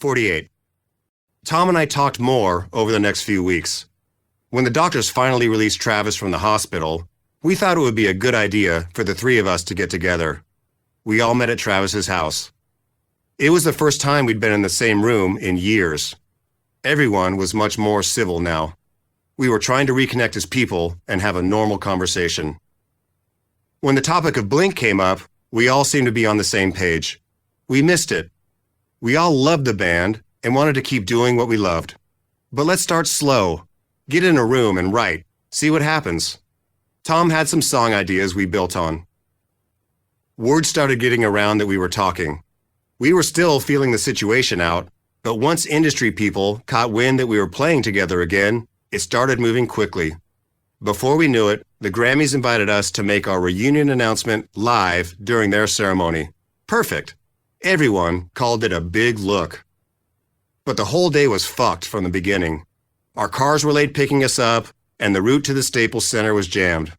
48. Tom and I talked more over the next few weeks. When the doctors finally released Travis from the hospital, we thought it would be a good idea for the three of us to get together. We all met at Travis's house. It was the first time we'd been in the same room in years. Everyone was much more civil now. We were trying to reconnect as people and have a normal conversation. When the topic of Blink came up, we all seemed to be on the same page. We missed it. We all loved the band and wanted to keep doing what we loved. But let's start slow. Get in a room and write. See what happens. Tom had some song ideas we built on. Word started getting around that we were talking. We were still feeling the situation out, but once industry people caught wind that we were playing together again, it started moving quickly. Before we knew it, the Grammys invited us to make our reunion announcement live during their ceremony. Perfect. Everyone called it a big look. But the whole day was fucked from the beginning. Our cars were late picking us up, and the route to the Staples Center was jammed.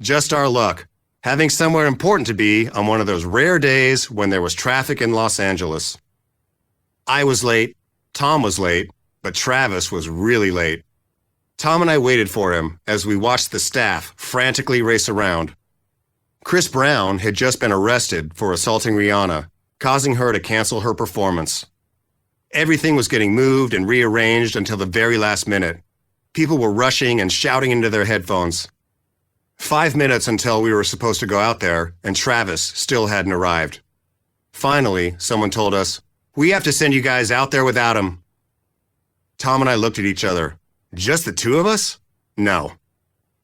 Just our luck, having somewhere important to be on one of those rare days when there was traffic in Los Angeles. I was late, Tom was late, but Travis was really late. Tom and I waited for him as we watched the staff frantically race around. Chris Brown had just been arrested for assaulting Rihanna, causing her to cancel her performance. Everything was getting moved and rearranged until the very last minute. People were rushing and shouting into their headphones. 5 minutes until we were supposed to go out there, and Travis still hadn't arrived. Finally, someone told us, "We have to send you guys out there without him." Tom and I looked at each other. Just the two of us? No.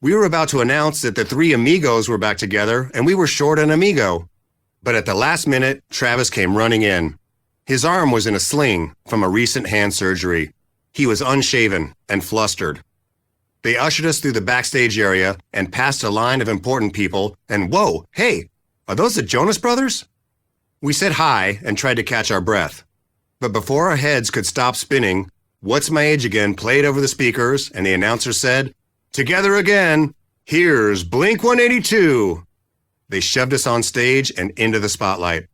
We were about to announce that the three amigos were back together, and we were short an amigo. But at the last minute, Travis came running in. His arm was in a sling from a recent hand surgery. He was unshaven and flustered. They ushered us through the backstage area and past a line of important people, and whoa, hey, are those the Jonas Brothers? We said hi and tried to catch our breath. But before our heads could stop spinning, What's My Age Again played over the speakers, and the announcer said, "Together again, here's Blink-182. They shoved us on stage and into the spotlight.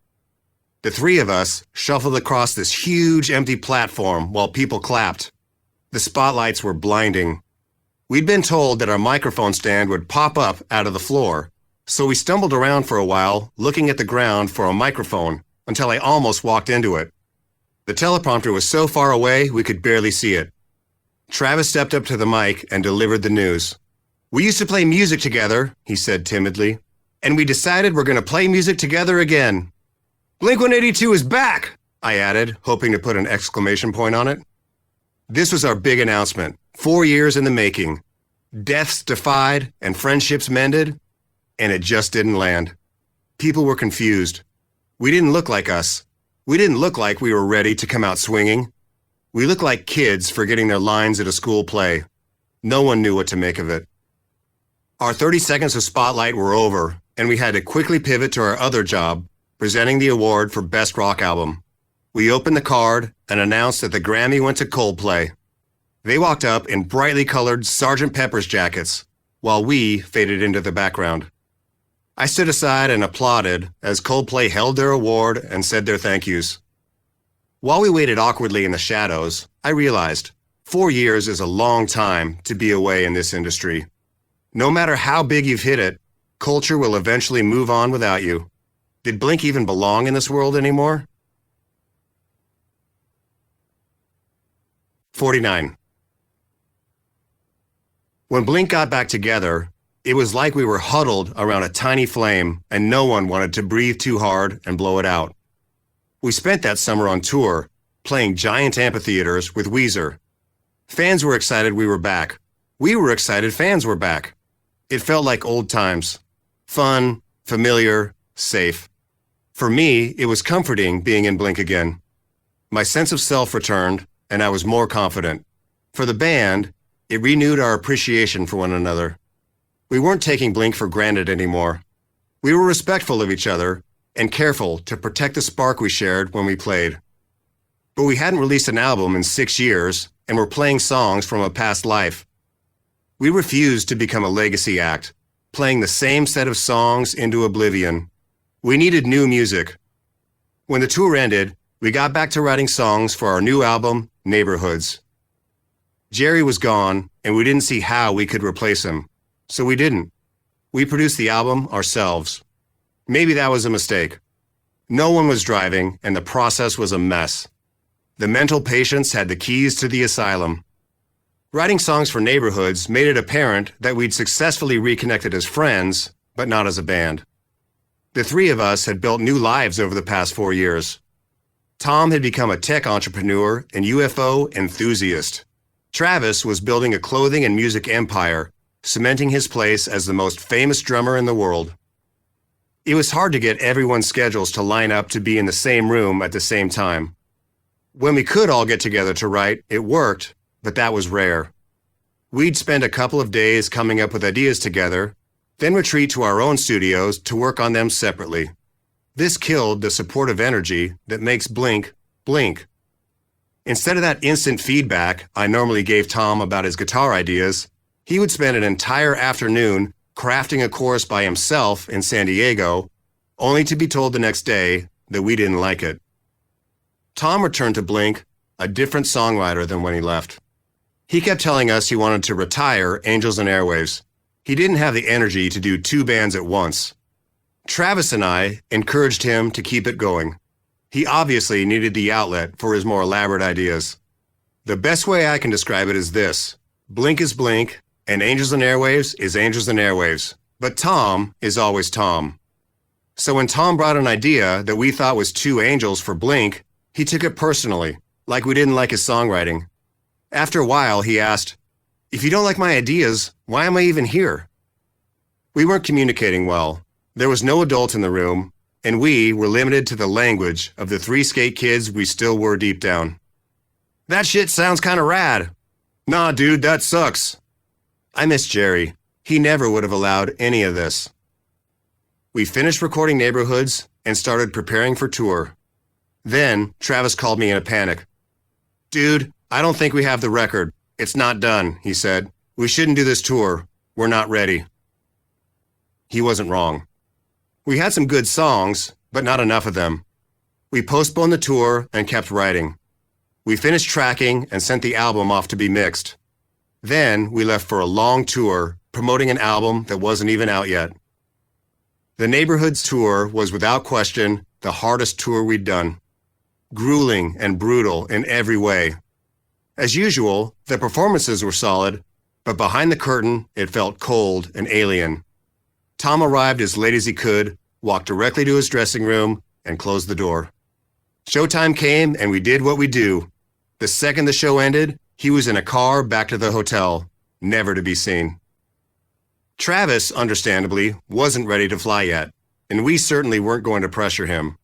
The three of us shuffled across this huge empty platform while people clapped. The spotlights were blinding. We'd been told that our microphone stand would pop up out of the floor, so we stumbled around for a while, looking at the ground for a microphone, until I almost walked into it. The teleprompter was so far away we could barely see it. Travis stepped up to the mic and delivered the news. "We used to play music together," he said timidly, "and we decided we're going to play music together again." "Blink-182 is back," I added, hoping to put an exclamation point on it. This was our big announcement, 4 years in the making. Deaths defied and friendships mended, and it just didn't land. People were confused. We didn't look like us. We didn't look like we were ready to come out swinging. We looked like kids forgetting their lines at a school play. No one knew what to make of it. Our 30 seconds of spotlight were over, and we had to quickly pivot to our other job, presenting the award for Best Rock Album. We opened the card and announced that the Grammy went to Coldplay. They walked up in brightly colored Sgt. Pepper's jackets, while we faded into the background. I stood aside and applauded as Coldplay held their award and said their thank yous. While we waited awkwardly in the shadows, I realized 4 years is a long time to be away in this industry. No matter how big you've hit it, culture will eventually move on without you. Did Blink even belong in this world anymore? 49. When Blink got back together, it was like we were huddled around a tiny flame and no one wanted to breathe too hard and blow it out. We spent that summer on tour, playing giant amphitheaters with Weezer. Fans were excited we were back. We were excited fans were back. It felt like old times. Fun, familiar, safe. For me, it was comforting being in Blink again. My sense of self returned, and I was more confident. For the band, it renewed our appreciation for one another. We weren't taking Blink for granted anymore. We were respectful of each other and careful to protect the spark we shared when we played. But we hadn't released an album in 6 years and were playing songs from a past life. We refused to become a legacy act, playing the same set of songs into oblivion. We needed new music. When the tour ended, We got back to writing songs for our new album, Neighborhoods. Jerry was gone, and we didn't see how we could replace him, so we didn't. We produced the album ourselves. Maybe that was a mistake. No one was driving, and the process was a mess. The mental patients had the keys to the asylum. Writing songs for Neighborhoods made it apparent that we'd successfully reconnected as friends, but not as a band. The three of us had built new lives over the past 4 years. Tom had become a tech entrepreneur and UFO enthusiast. Travis was building a clothing and music empire, cementing his place as the most famous drummer in the world. It was hard to get everyone's schedules to line up to be in the same room at the same time. When we could all get together to write, it worked, but that was rare. We'd spend a couple of days coming up with ideas together, then retreat to our own studios to work on them separately. This killed the supportive energy that makes Blink, blink. Instead of that instant feedback I normally gave Tom about his guitar ideas, he would spend an entire afternoon crafting a chorus by himself in San Diego, only to be told the next day that we didn't like it. Tom returned to Blink a different songwriter than when he left. He kept telling us he wanted to retire Angels and Airwaves. He didn't have the energy to do 2 bands at once. Travis and I encouraged him to keep it going. He obviously needed the outlet for his more elaborate ideas. The best way I can describe it is this: Blink is Blink, and Angels and Airwaves is Angels and Airwaves, but Tom is always Tom. So when Tom brought an idea that we thought was too Angels for Blink, he took it personally, like we didn't like his songwriting. After a while, he asked, "If you don't like my ideas, why am I even here?" We weren't communicating well. There was no adult in the room, and we were limited to the language of the 3 skate kids we still were deep down. "That shit sounds kinda rad." "Nah, dude, that sucks." I miss Jerry. He never would have allowed any of this. We finished recording Neighborhoods and started preparing for tour. Then Travis called me in a panic. "Dude, I don't think we have the record. It's not done," he said. "We shouldn't do this tour. We're not ready." He wasn't wrong. We had some good songs, but not enough of them. We postponed the tour and kept writing. We finished tracking and sent the album off to be mixed. Then we left for a long tour, promoting an album that wasn't even out yet. The Neighborhoods tour was without question the hardest tour we'd done. Grueling and brutal in every way. As usual, the performances were solid, but behind the curtain, it felt cold and alien. Tom arrived as late as he could, walked directly to his dressing room, and closed the door. Showtime came, and we did what we do. The second the show ended, he was in a car back to the hotel, never to be seen. Travis, understandably, wasn't ready to fly yet, and we certainly weren't going to pressure him.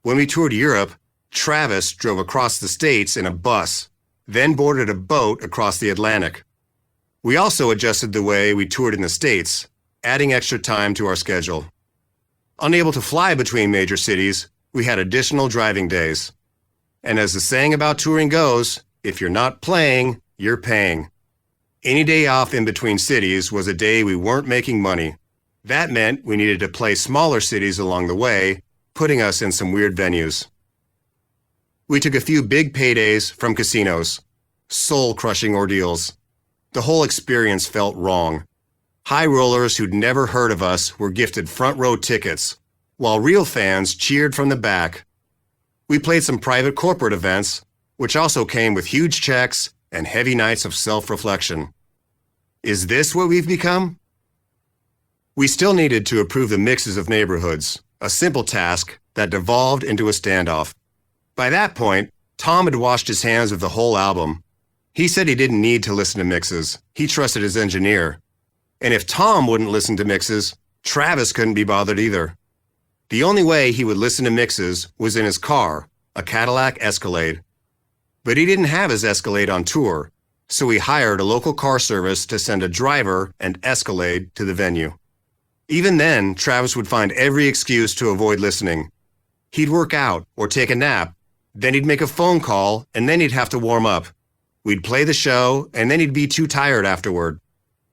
When we toured Europe, Travis drove across the States in a bus, then boarded a boat across the Atlantic. We also adjusted the way we toured in the States, adding extra time to our schedule. Unable to fly between major cities, we had additional driving days. And as the saying about touring goes, if you're not playing, you're paying. Any day off in between cities was a day we weren't making money. That meant we needed to play smaller cities along the way, putting us in some weird venues. We took a few big paydays from casinos. Soul-crushing ordeals. The whole experience felt wrong. High rollers who'd never heard of us were gifted front-row tickets, while real fans cheered from the back. We played some private corporate events, which also came with huge checks and heavy nights of self-reflection. Is this what we've become? We still needed to approve the mixes of Neighborhoods, a simple task that devolved into a standoff. By that point, Tom had washed his hands of the whole album. He said he didn't need to listen to mixes. He trusted his engineer. And if Tom wouldn't listen to mixes, Travis couldn't be bothered either. The only way he would listen to mixes was in his car, a Cadillac Escalade. But he didn't have his Escalade on tour, so he hired a local car service to send a driver and Escalade to the venue. Even then, Travis would find every excuse to avoid listening. He'd work out or take a nap, then he'd make a phone call, and then he'd have to warm up. We'd play the show, and then he'd be too tired afterward.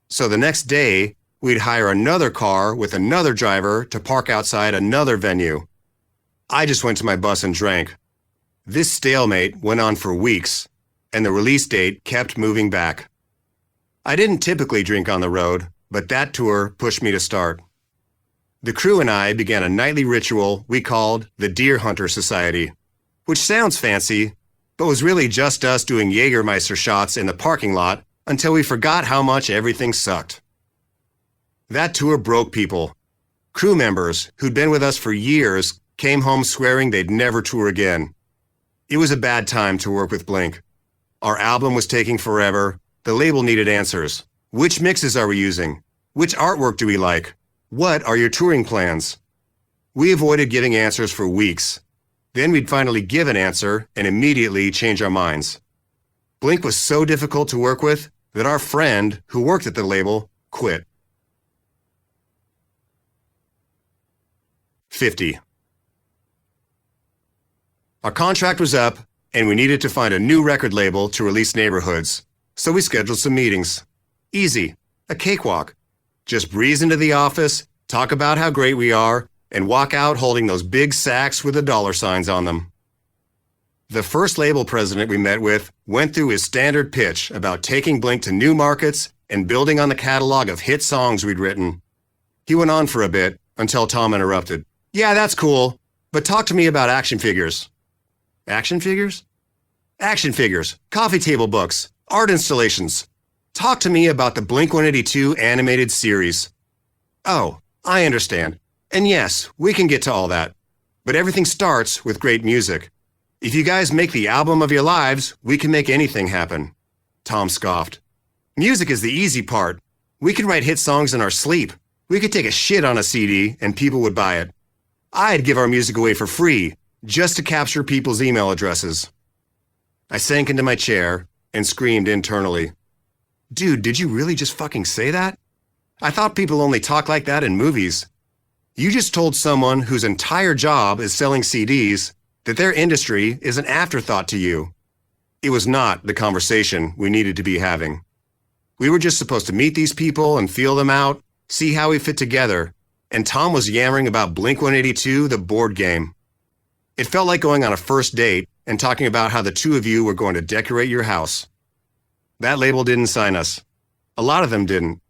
So the next day, we'd hire another car with another driver to park outside another venue. I just went to my bus and drank. This stalemate went on for weeks, and the release date kept moving back. I didn't typically drink on the road, but that tour pushed me to start. The crew and I began a nightly ritual we called the Deer Hunter Society, which sounds fancy, but was really just us doing Jägermeister shots in the parking lot until we forgot how much everything sucked. That tour broke people. Crew members who'd been with us for years came home swearing they'd never tour again. It was a bad time to work with Blink. Our album was taking forever. The label needed answers. Which mixes are we using? Which artwork do we like? What are your touring plans? We avoided giving answers for weeks. Then we'd finally give an answer and immediately change our minds. Blink was so difficult to work with that our friend who worked at the label quit. 50. Our contract was up, and we needed to find a new record label to release Neighborhoods, so we scheduled some meetings. Easy, a cakewalk. Just breeze into the office, talk about how great we are, and walk out holding those big sacks with the dollar signs on them. The first label president we met with went through his standard pitch about taking Blink to new markets and building on the catalog of hit songs we'd written. He went on for a bit until Tom interrupted. Yeah, that's cool, but talk to me about action figures. Action figures? Action figures, coffee table books, art installations. Talk to me about the Blink-182 animated series. Oh, I understand. And yes, we can get to all that. But everything starts with great music. If you guys make the album of your lives, we can make anything happen. Tom scoffed. Music is the easy part. We can write hit songs in our sleep. We could take a shit on a CD and people would buy it. I'd give our music away for free, just to capture people's email addresses. I sank into my chair and screamed internally. Dude, did you really just fucking say that? I thought people only talk like that in movies. You just told someone whose entire job is selling CDs that their industry is an afterthought to you. It was not the conversation we needed to be having. We were just supposed to meet these people and feel them out, see how we fit together, and Tom was yammering about Blink-182, the board game. It felt like going on a first date and talking about how the two of you were going to decorate your house. That label didn't sign us. A lot of them didn't.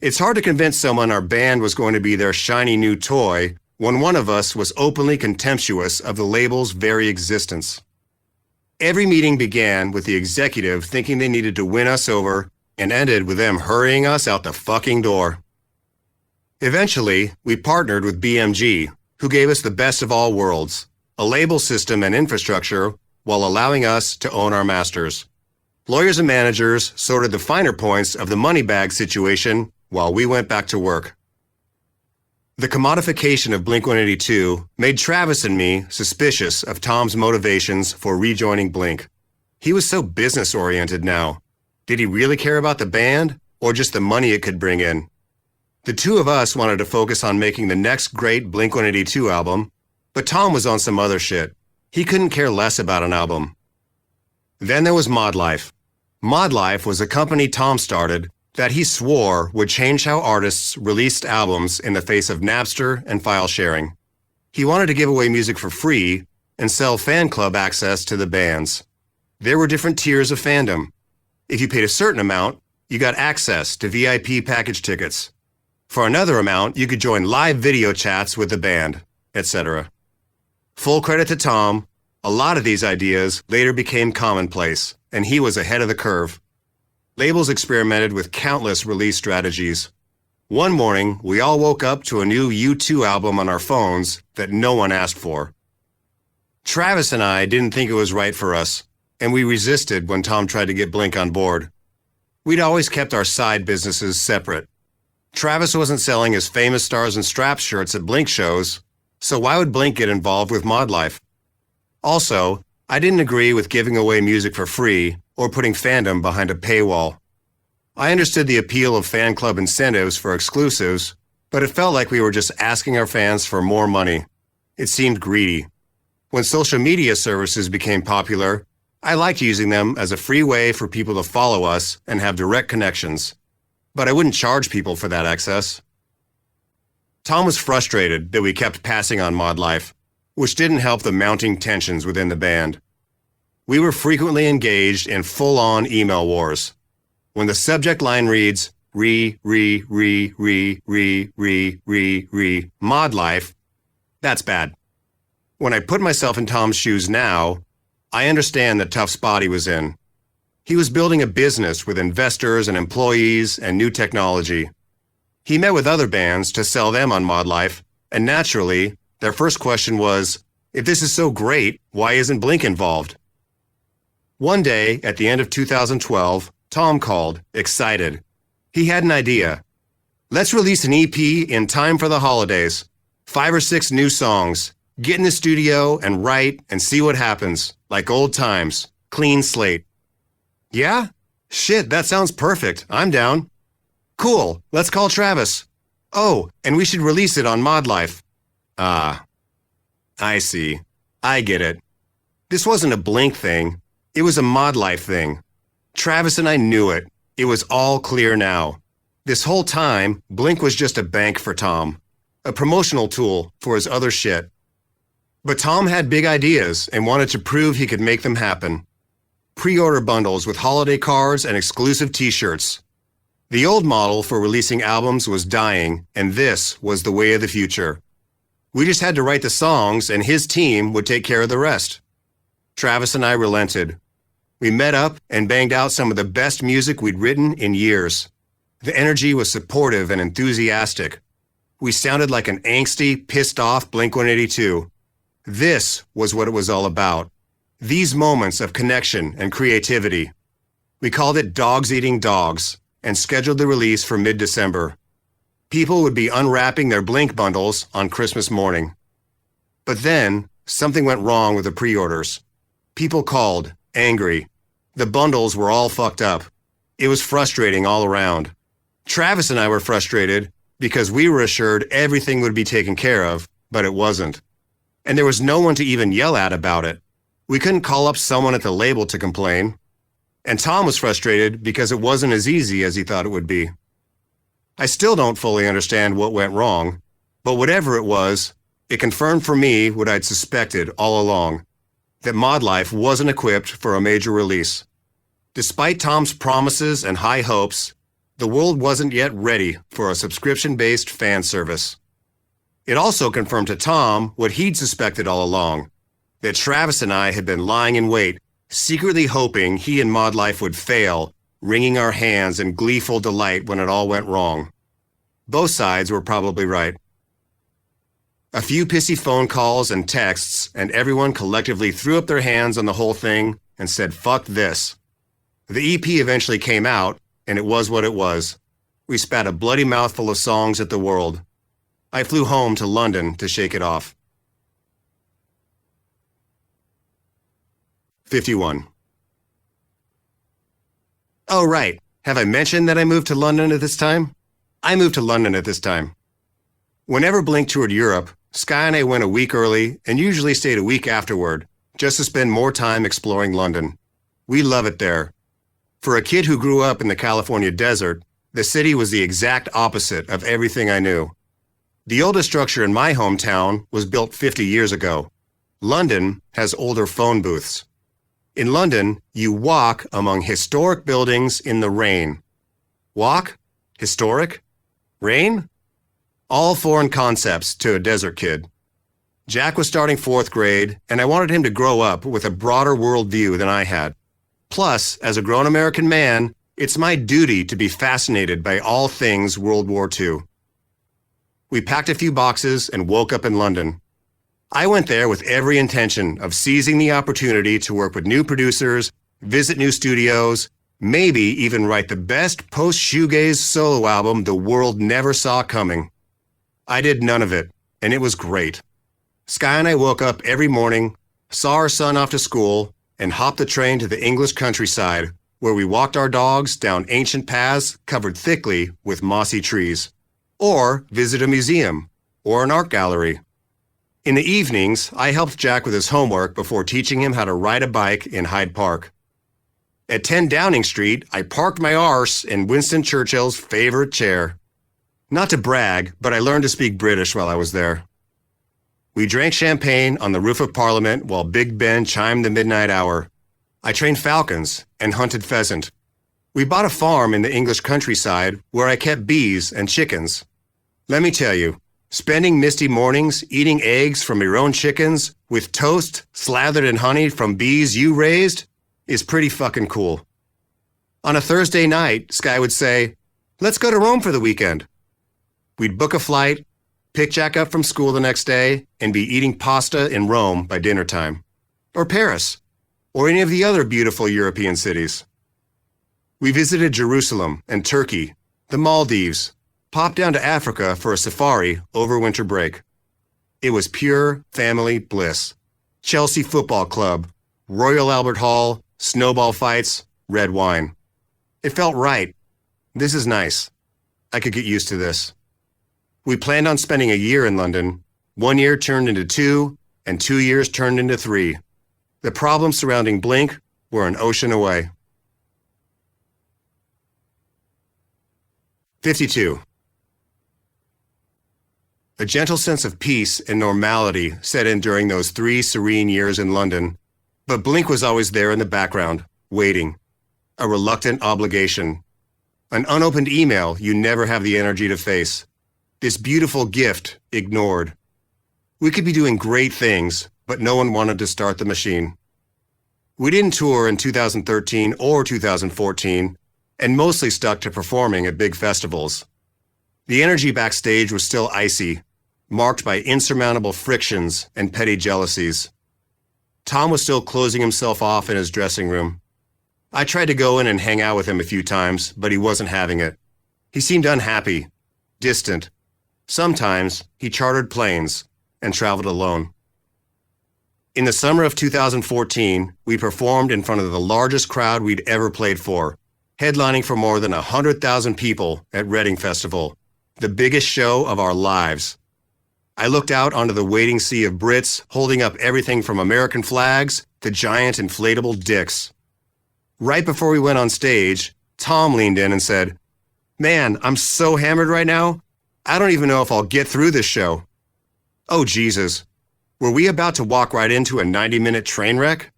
It's hard to convince someone our band was going to be their shiny new toy when one of us was openly contemptuous of the label's very existence. Every meeting began with the executive thinking they needed to win us over and ended with them hurrying us out the fucking door. Eventually, we partnered with BMG, who gave us the best of all worlds, a label system and infrastructure while allowing us to own our masters. Lawyers and managers sorted the finer points of the money bag situation while we went back to work. The commodification of Blink-182 made Travis and me suspicious of Tom's motivations for rejoining Blink. He was so business-oriented now. Did he really care about the band, or just the money it could bring in? The two of us wanted to focus on making the next great Blink-182 album, but Tom was on some other shit. He couldn't care less about an album. Then there was Mod Life. Mod Life was a company Tom started that he swore would change how artists released albums in the face of Napster and file sharing. He wanted to give away music for free and sell fan club access to the bands. There were different tiers of fandom. If you paid a certain amount, you got access to VIP package tickets. For another amount, you could join live video chats with the band, etc. Full credit to Tom, a lot of these ideas later became commonplace, and he was ahead of the curve. Labels experimented with countless release strategies. One morning, we all woke up to a new U2 album on our phones that no one asked for. Travis and I didn't think it was right for us, and we resisted when Tom tried to get Blink on board. We'd always kept our side businesses separate. Travis wasn't selling his famous Stars and Straps shirts at Blink shows, so why would Blink get involved with Mod Life? Also, I didn't agree with giving away music for free or putting fandom behind a paywall. I understood the appeal of fan club incentives for exclusives, but it felt like we were just asking our fans for more money. It seemed greedy. When social media services became popular, I liked using them as a free way for people to follow us and have direct connections. But I wouldn't charge people for that access. Tom was frustrated that we kept passing on Mod Life. which didn't help the mounting tensions within the band. We were frequently engaged in full-on email wars. When the subject line reads, mod life, that's bad. When I put myself in Tom's shoes now, I understand the tough spot he was in. He was building a business with investors and employees and new technology. He met with other bands to sell them on Mod Life, and naturally, their first question was, if this is so great, why isn't Blink involved? One day, at the end of 2012, Tom called, excited. He had an idea. Let's release an EP in time for the holidays. 5 or 6 new songs. Get in the studio and write and see what happens. Like old times. Clean slate. Yeah? Shit, that sounds perfect. I'm down. Cool. Let's call Travis. Oh, and we should release it on Mod Life. Ah. I see. I get it. This wasn't a Blink thing. It was a Mod Life thing. Travis and I knew it. It was all clear now. This whole time, Blink was just a bank for Tom. A promotional tool for his other shit. But Tom had big ideas and wanted to prove he could make them happen. Pre-order bundles with holiday cards and exclusive t-shirts. The old model for releasing albums was dying, and this was the way of the future. We just had to write the songs, and his team would take care of the rest. Travis and I relented. We met up and banged out some of the best music we'd written in years. The energy was supportive and enthusiastic. We sounded like an angsty, pissed-off Blink-182. This was what it was all about. These moments of connection and creativity. We called it Dogs Eating Dogs and scheduled the release for mid-December. People would be unwrapping their Blink bundles on Christmas morning. But then, something went wrong with the pre-orders. People called, angry. The bundles were all fucked up. It was frustrating all around. Travis and I were frustrated because we were assured everything would be taken care of, but it wasn't. And there was no one to even yell at about it. We couldn't call up someone at the label to complain. And Tom was frustrated because it wasn't as easy as he thought it would be. I still don't fully understand what went wrong, but whatever it was, it confirmed for me what I'd suspected all along, that Mod Life wasn't equipped for a major release. Despite Tom's promises and high hopes, the world wasn't yet ready for a subscription-based fan service. It also confirmed to Tom what he'd suspected all along, that Travis and I had been lying in wait, secretly hoping he and Mod Life would fail, wringing our hands in gleeful delight when it all went wrong. Both sides were probably right. A few pissy phone calls and texts, and everyone collectively threw up their hands on the whole thing and said, fuck this. The EP eventually came out, and it was what it was. We spat a bloody mouthful of songs at the world. I flew home to London to shake it off. 51. Oh, right. Have I mentioned that I moved to London at this time? I moved to London at this time. Whenever Blink toured Europe, Sky and I went a week early and usually stayed a week afterward, just to spend more time exploring London. We love it there. For a kid who grew up in the California desert, the city was the exact opposite of everything I knew. The oldest structure in my hometown was built 50 years ago. London has older phone booths. In London, you walk among historic buildings in the rain. Walk? Historic? Rain? All foreign concepts to a desert kid. Jack was starting 4th grade, and I wanted him to grow up with a broader worldview than I had. Plus, as a grown American man, it's my duty to be fascinated by all things World War II. We packed a few boxes and woke up in London. I went there with every intention of seizing the opportunity to work with new producers, visit new studios, maybe even write the best post-shoegaze solo album the world never saw coming. I did none of it, and it was great. Sky and I woke up every morning, saw our son off to school, and hopped the train to the English countryside, where we walked our dogs down ancient paths covered thickly with mossy trees, or visit a museum, or an art gallery. In the evenings, I helped Jack with his homework before teaching him how to ride a bike in Hyde Park. At 10 Downing Street, I parked my arse in Winston Churchill's favorite chair. Not to brag, but I learned to speak British while I was there. We drank champagne on the roof of Parliament while Big Ben chimed the midnight hour. I trained falcons and hunted pheasant. We bought a farm in the English countryside where I kept bees and chickens. Let me tell you, spending misty mornings eating eggs from your own chickens with toast slathered in honey from bees you raised is pretty fucking cool. On a Thursday night, Sky would say, "Let's go to Rome for the weekend." We'd book a flight, pick Jack up from school the next day, and be eating pasta in Rome by dinner time. Or Paris, or any of the other beautiful European cities. We visited Jerusalem and Turkey, the Maldives, popped down to Africa for a safari over winter break. It was pure family bliss. Chelsea Football Club, Royal Albert Hall, snowball fights, red wine. It felt right. This is nice. I could get used to this. We planned on spending a year in London. 1 year turned into 2, and 2 years turned into 3. The problems surrounding Blink were an ocean away. 52. A gentle sense of peace and normality set in during those 3 serene years in London, but Blink was always there in the background, waiting. A reluctant obligation. An unopened email you never have the energy to face. This beautiful gift ignored. We could be doing great things, but no one wanted to start the machine. We didn't tour in 2013 or 2014, and mostly stuck to performing at big festivals. The energy backstage was still icy, marked by insurmountable frictions and petty jealousies. Tom was still closing himself off in his dressing room. I tried to go in and hang out with him a few times, but he wasn't having it. He seemed unhappy, distant. Sometimes he chartered planes and traveled alone. In the summer of 2014, we performed in front of the largest crowd we'd ever played for, headlining for more than 100,000 people at Reading Festival, the biggest show of our lives. I looked out onto the waiting sea of Brits holding up everything from American flags to giant inflatable dicks. Right before we went on stage, Tom leaned in and said, "Man, I'm so hammered right now, I don't even know if I'll get through this show." Oh, Jesus. Were we about to walk right into a 90-minute train wreck?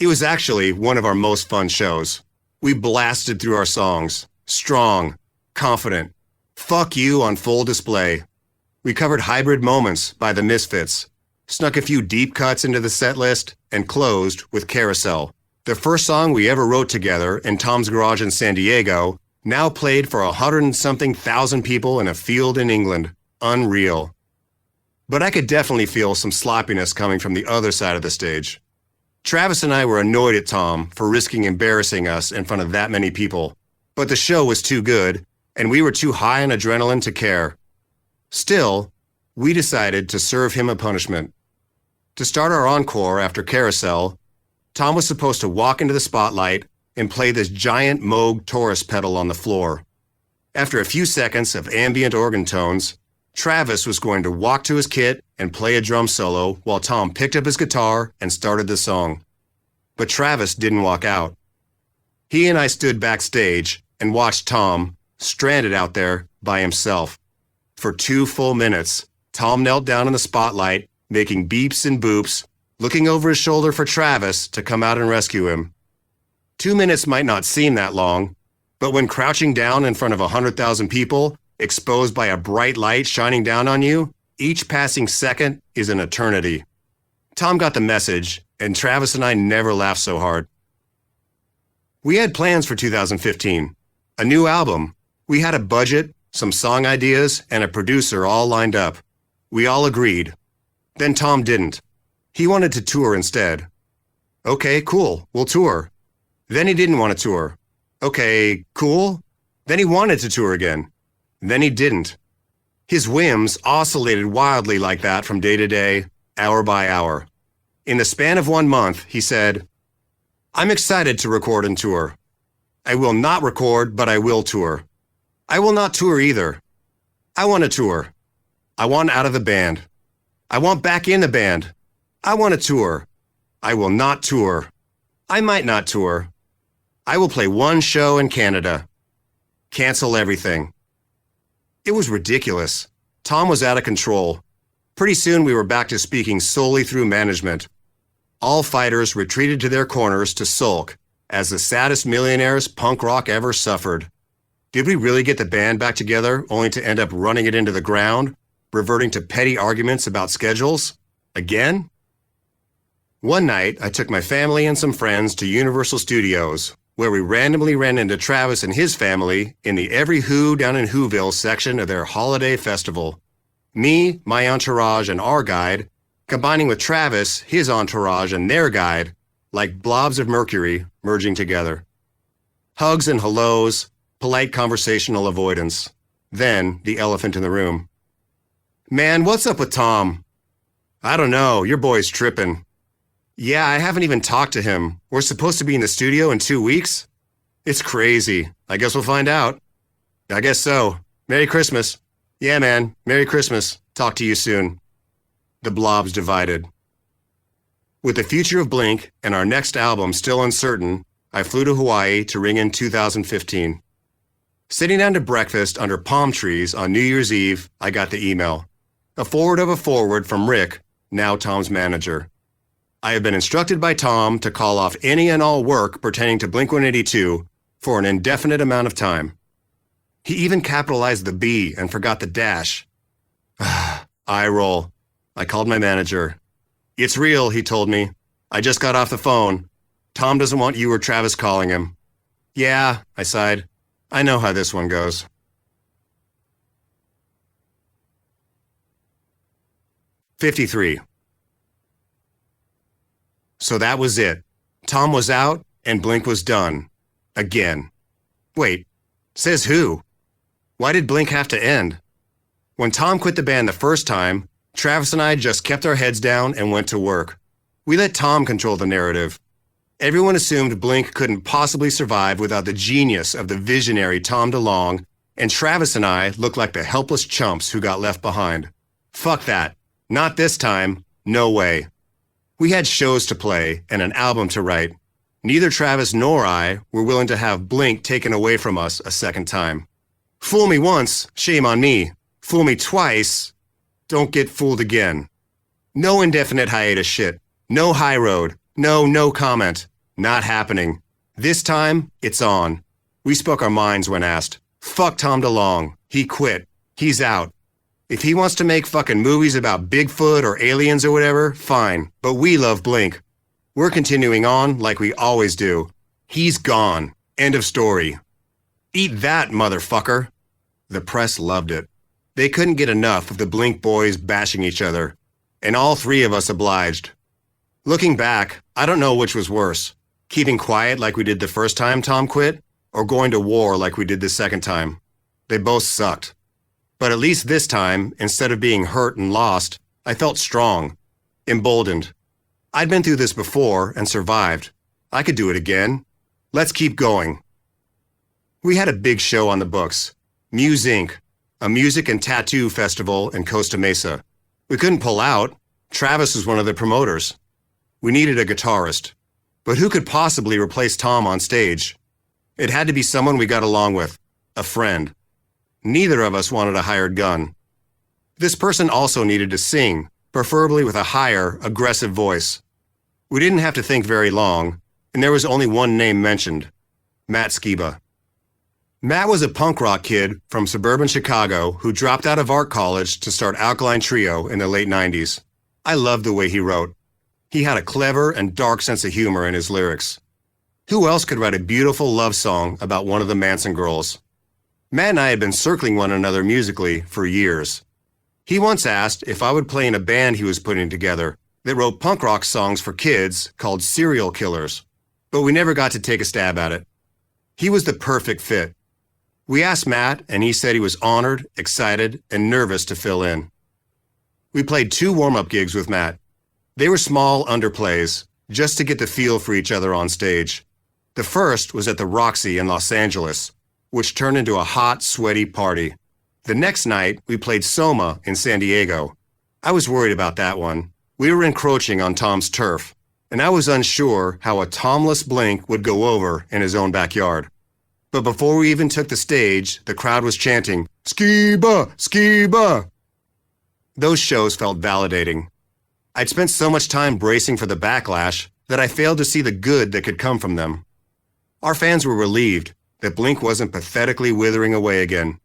It was actually one of our most fun shows. We blasted through our songs, strong, confident, fuck you on full display. We covered Hybrid Moments by the Misfits, snuck a few deep cuts into the set list, and closed with Carousel, the first song we ever wrote together in Tom's garage in San Diego, now played for 100-and-something thousand people in a field in England. Unreal. But I could definitely feel some sloppiness coming from the other side of the stage. Travis and I were annoyed at Tom for risking embarrassing us in front of that many people, but the show was too good, and we were too high on adrenaline to care. Still, we decided to serve him a punishment. To start our encore after Carousel, Tom was supposed to walk into the spotlight and play this giant Moog Taurus pedal on the floor. After a few seconds of ambient organ tones, Travis was going to walk to his kit and play a drum solo while Tom picked up his guitar and started the song. But Travis didn't walk out. He and I stood backstage and watched Tom, stranded out there by himself. For 2 full minutes, Tom knelt down in the spotlight, making beeps and boops, looking over his shoulder for Travis to come out and rescue him. 2 minutes might not seem that long, but when crouching down in front of 100,000 people, exposed by a bright light shining down on you, each passing second is an eternity. Tom got the message, and Travis and I never laughed so hard. We had plans for 2015, a new album. We had a budget, some song ideas, and a producer all lined up. We all agreed. Then Tom didn't. He wanted to tour instead. Okay, cool, we'll tour. Then he didn't want to tour. Okay, cool. Then he wanted to tour again. Then he didn't. His whims oscillated wildly like that from day to day, hour by hour. In the span of 1 month, he said, "I'm excited to record and tour. I will not record, but I will tour. I will not tour either. I want to tour. I want out of the band. I want back in the band. I want to tour. I will not tour. I might not tour. I will play 1 show in Canada. Cancel everything." It was ridiculous. Tom was out of control. Pretty soon we were back to speaking solely through management. All fighters retreated to their corners to sulk, as the saddest millionaires punk rock ever suffered. Did we really get the band back together only to end up running it into the ground, reverting to petty arguments about schedules? Again? One night, I took my family and some friends to Universal Studios, where we randomly ran into Travis and his family in the Every Who down in Whoville section of their holiday festival. Me, my entourage, and our guide, combining with Travis, his entourage, and their guide, like blobs of mercury merging together. Hugs and hellos, polite conversational avoidance. Then, the elephant in the room. Man, what's up with Tom? I don't know, your boy's tripping. Yeah, I haven't even talked to him. We're supposed to be in the studio in 2 weeks? It's crazy. I guess we'll find out. I guess so. Merry Christmas. Yeah, man. Merry Christmas. Talk to you soon. The blobs divided. With the future of Blink and our next album still uncertain, I flew to Hawaii to ring in 2015. Sitting down to breakfast under palm trees on New Year's Eve, I got the email. A forward of a forward from Rick, now Tom's manager. I have been instructed by Tom to call off any and all work pertaining to Blink-182 for an indefinite amount of time. He even capitalized the B and forgot the dash. Eye roll. I called my manager. It's real, he told me. I just got off the phone. Tom doesn't want you or Travis calling him. Yeah, I sighed. I know how this one goes. '53. So that was it. Tom was out, and Blink was done. Again. Wait, says who? Why did Blink have to end? When Tom quit the band the first time, Travis and I just kept our heads down and went to work. We let Tom control the narrative. Everyone assumed Blink couldn't possibly survive without the genius of the visionary Tom DeLonge, and Travis and I looked like the helpless chumps who got left behind. Fuck that. Not this time. No way. We had shows to play and an album to write. Neither Travis nor I were willing to have Blink taken away from us a second time. Fool me once, shame on me. Fool me twice, don't get fooled again. No indefinite hiatus shit. No high road. No comment. Not happening. This time, it's on. We spoke our minds when asked. Fuck Tom DeLonge. He quit. He's out. If he wants to make fucking movies about Bigfoot or aliens or whatever, fine. But we love Blink. We're continuing on like we always do. He's gone. End of story. Eat that, motherfucker. The press loved it. They couldn't get enough of the Blink boys bashing each other. And all three of us obliged. Looking back, I don't know which was worse. Keeping quiet like we did the first time Tom quit, or going to war like we did the second time. They both sucked. But at least this time, instead of being hurt and lost, I felt strong, emboldened. I'd been through this before and survived. I could do it again. Let's keep going. We had a big show on the books. Muse Inc., a music and tattoo festival in Costa Mesa. We couldn't pull out. Travis was one of the promoters. We needed a guitarist. But who could possibly replace Tom on stage? It had to be someone we got along with, a friend. Neither of us wanted a hired gun. This person also needed to sing, preferably with a higher, aggressive voice. We didn't have to think very long, and there was only one name mentioned, Matt Skiba. Matt was a punk rock kid from suburban Chicago who dropped out of art college to start Alkaline Trio in the late 90s. I loved the way he wrote. He had a clever and dark sense of humor in his lyrics. Who else could write a beautiful love song about one of the Manson girls? Matt and I had been circling one another musically for years. He once asked if I would play in a band he was putting together that wrote punk rock songs for kids called Serial Killers, but we never got to take a stab at it. He was the perfect fit. We asked Matt, and he said he was honored, excited, and nervous to fill in. We played 2 warm-up gigs with Matt. They were small underplays, just to get the feel for each other on stage. The first was at the Roxy in Los Angeles, which turned into a hot, sweaty party. The next night, we played Soma in San Diego. I was worried about that one. We were encroaching on Tom's turf, and I was unsure how a Tomless Blink would go over in his own backyard. But before we even took the stage, the crowd was chanting, "Skiba! Skiba!" Those shows felt validating. I'd spent so much time bracing for the backlash that I failed to see the good that could come from them. Our fans were relieved that Blink wasn't pathetically withering away again.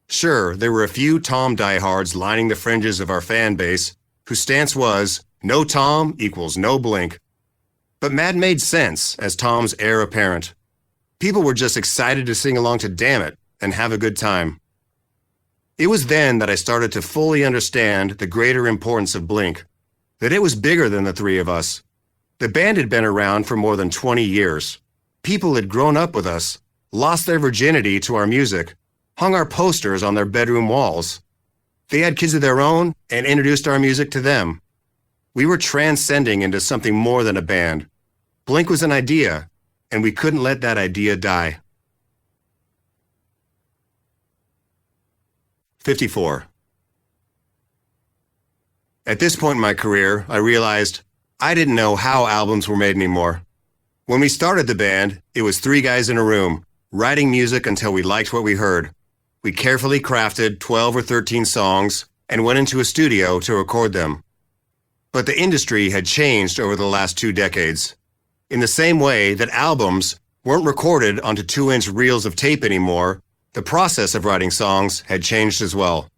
Sure, there were a few Tom diehards lining the fringes of our fan base whose stance was, no Tom equals no Blink. But Mad made sense as Tom's heir apparent. People were just excited to sing along to Damn It and have a good time. It was then that I started to fully understand the greater importance of Blink, that it was bigger than the three of us. The band had been around for more than 20 years. People had grown up with us, lost their virginity to our music, hung our posters on their bedroom walls. They had kids of their own and introduced our music to them. We were transcending into something more than a band. Blink was an idea, and we couldn't let that idea die. 54. At this point in my career, I realized I didn't know how albums were made anymore. When we started the band, it was three guys in a room, writing music until we liked what we heard. We carefully crafted 12 or 13 songs and went into a studio to record them. But the industry had changed over the last 2 decades. In the same way that albums weren't recorded onto 2-inch reels of tape anymore, the process of writing songs had changed as well.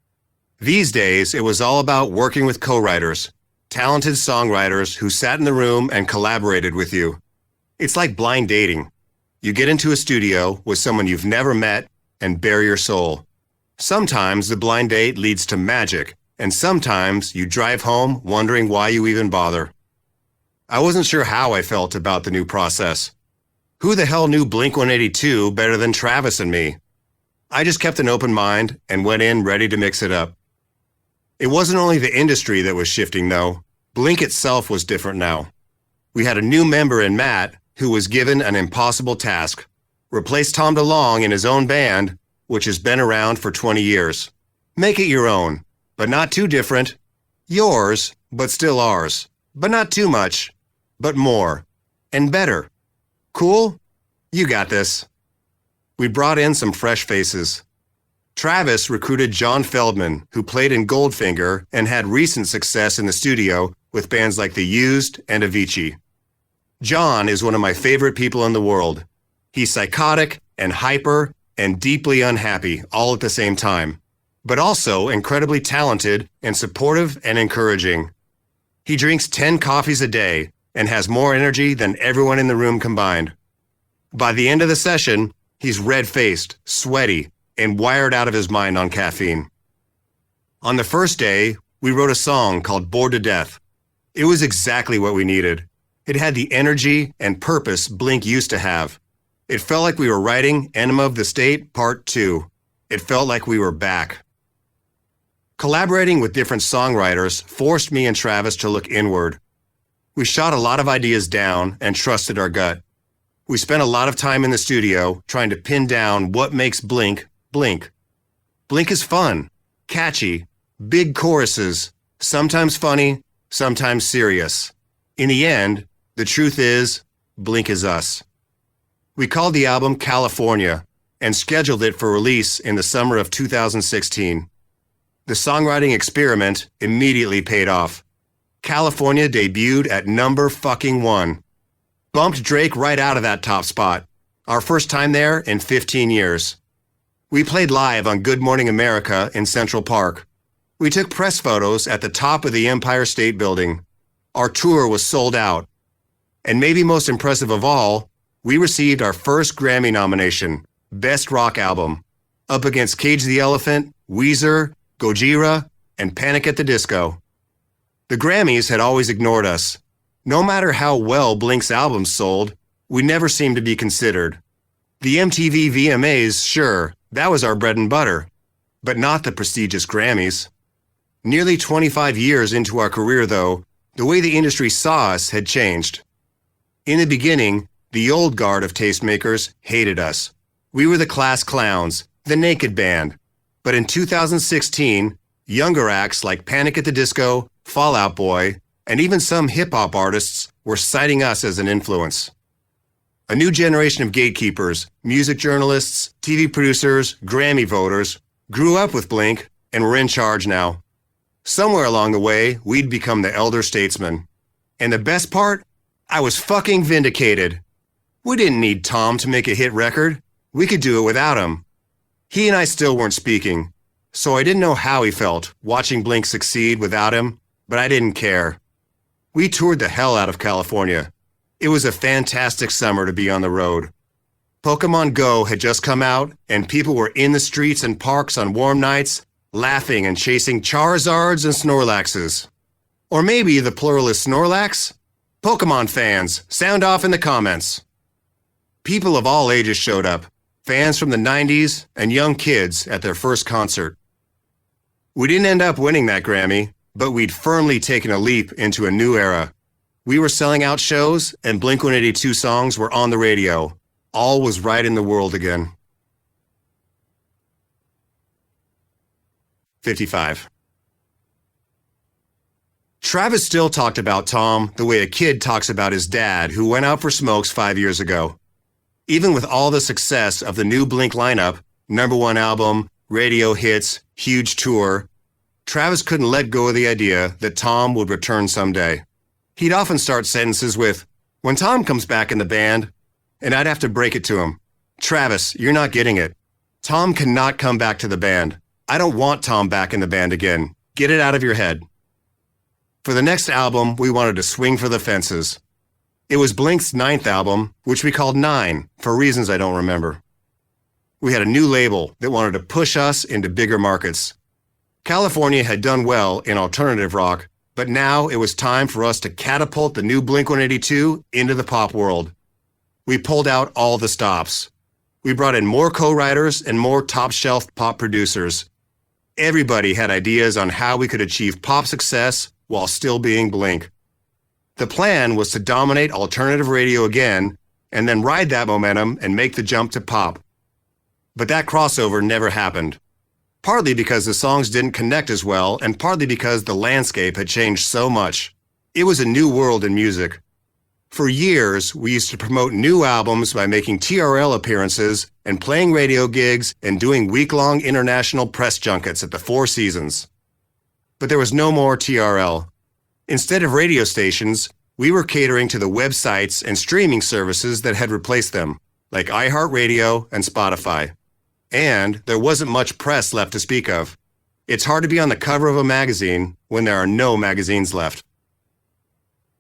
These days, it was all about working with co-writers, talented songwriters who sat in the room and collaborated with you. It's like blind dating. You get into a studio with someone you've never met and bare your soul. Sometimes the blind date leads to magic, and sometimes you drive home wondering why you even bother. I wasn't sure how I felt about the new process. Who the hell knew Blink-182 better than Travis and me? I just kept an open mind and went in ready to mix it up. It wasn't only the industry that was shifting, though. Blink itself was different now. We had a new member in Matt who was given an impossible task: replace Tom DeLonge in his own band, which has been around for 20 years. Make it your own, but not too different. Yours, but still ours. But not too much, but more. And better. Cool? You got this. We brought in some fresh faces. Travis recruited John Feldman, who played in Goldfinger and had recent success in the studio with bands like The Used and Avicii. John is one of my favorite people in the world. He's psychotic and hyper and deeply unhappy all at the same time, but also incredibly talented and supportive and encouraging. He drinks 10 coffees a day and has more energy than everyone in the room combined. By the end of the session, he's red-faced, sweaty, and wired out of his mind on caffeine. On the first day, we wrote a song called Bored to Death. It was exactly what we needed. It had the energy and purpose Blink used to have. It felt like we were writing Enema of the State Part 2. It felt like we were back. Collaborating with different songwriters forced me and Travis to look inward. We shot a lot of ideas down and trusted our gut. We spent a lot of time in the studio trying to pin down what makes Blink, Blink. Blink is fun, catchy, big choruses, sometimes funny, sometimes serious. In the end, the truth is, Blink is us. We called the album California and scheduled it for release in the summer of 2016. The songwriting experiment immediately paid off. California debuted at number fucking 1. Bumped Drake right out of that top spot. Our first time there in 15 years. We played live on Good Morning America in Central Park. We took press photos at the top of the Empire State Building. Our tour was sold out. And maybe most impressive of all, we received our first Grammy nomination, Best Rock Album, up against Cage the Elephant, Weezer, Gojira, and Panic at the Disco. The Grammys had always ignored us. No matter how well Blink's albums sold, we never seemed to be considered. The MTV VMAs, sure, that was our bread and butter, but not the prestigious Grammys. Nearly 25 years into our career, though, the way the industry saw us had changed. In the beginning, the old guard of tastemakers hated us. We were the class clowns, the naked band. But in 2016, younger acts like Panic at the Disco, Fall Out Boy, and even some hip-hop artists were citing us as an influence. A new generation of gatekeepers, music journalists, TV producers, Grammy voters, grew up with Blink and were in charge now. Somewhere along the way, we'd become the elder statesman. And the best part? I was fucking vindicated. We didn't need Tom to make a hit record. We could do it without him. He and I still weren't speaking, so I didn't know how he felt watching Blink succeed without him, but I didn't care. We toured the hell out of California. It was a fantastic summer to be on the road. Pokemon Go had just come out, and people were in the streets and parks on warm nights, laughing and chasing Charizards and Snorlaxes. Or maybe the plural is Snorlax? Pokemon fans, sound off in the comments. People of all ages showed up, fans from the 90s and young kids at their first concert. We didn't end up winning that Grammy, but we'd firmly taken a leap into a new era. We were selling out shows, and Blink-182 songs were on the radio. All was right in the world again. 55. Travis still talked about Tom the way a kid talks about his dad who went out for smokes 5 years ago. Even with all the success of the new Blink lineup, #1 album, radio hits, huge tour, Travis couldn't let go of the idea that Tom would return someday. He'd often start sentences with, "When Tom comes back in the band," and I'd have to break it to him. "Travis, you're not getting it. Tom cannot come back to the band. I don't want Tom back in the band again. Get it out of your head." For the next album, we wanted to swing for the fences. It was Blink's 9th album, which we called 9, for reasons I don't remember. We had a new label that wanted to push us into bigger markets. California had done well in alternative rock, but now it was time for us to catapult the new Blink-182 into the pop world. We pulled out all the stops. We brought in more co-writers and more top-shelf pop producers. Everybody had ideas on how we could achieve pop success while still being Blink. The plan was to dominate alternative radio again, and then ride that momentum and make the jump to pop. But that crossover never happened. Partly because the songs didn't connect as well, and partly because the landscape had changed so much. It was a new world in music. For years, we used to promote new albums by making TRL appearances and playing radio gigs and doing week-long international press junkets at the Four Seasons. But there was no more TRL. Instead of radio stations, we were catering to the websites and streaming services that had replaced them, like iHeartRadio and Spotify. And there wasn't much press left to speak of. It's hard to be on the cover of a magazine when there are no magazines left.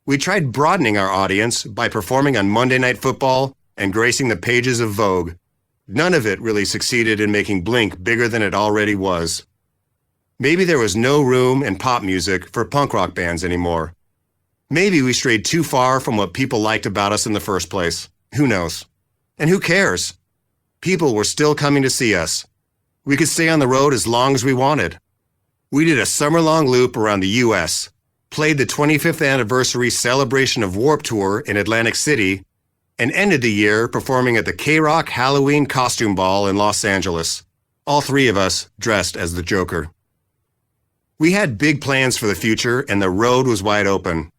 We tried broadening our audience by performing on Monday Night Football and gracing the pages of Vogue. None of it really succeeded in making Blink bigger than it already was. Maybe there was no room in pop music for punk rock bands anymore. Maybe we strayed too far from what people liked about us in the first place. Who knows? And who cares? People were still coming to see us. We could stay on the road as long as we wanted. We did a summer-long loop around the U.S., played the 25th anniversary Celebration of Warped Tour in Atlantic City, and ended the year performing at the K-Rock Halloween Costume Ball in Los Angeles, all three of us dressed as the Joker. We had big plans for the future, and the road was wide open.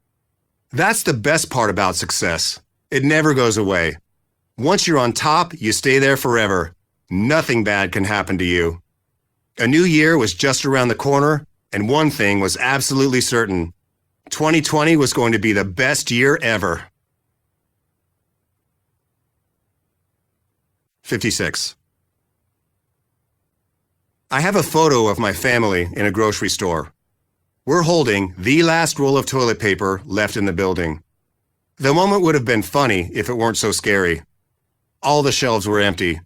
That's the best part about success. It never goes away. Once you're on top, you stay there forever. Nothing bad can happen to you. A new year was just around the corner, and one thing was absolutely certain. 2020 was going to be the best year ever. 56. I have a photo of my family in a grocery store. We're holding the last roll of toilet paper left in the building. The moment would have been funny if it weren't so scary. All the shelves were empty.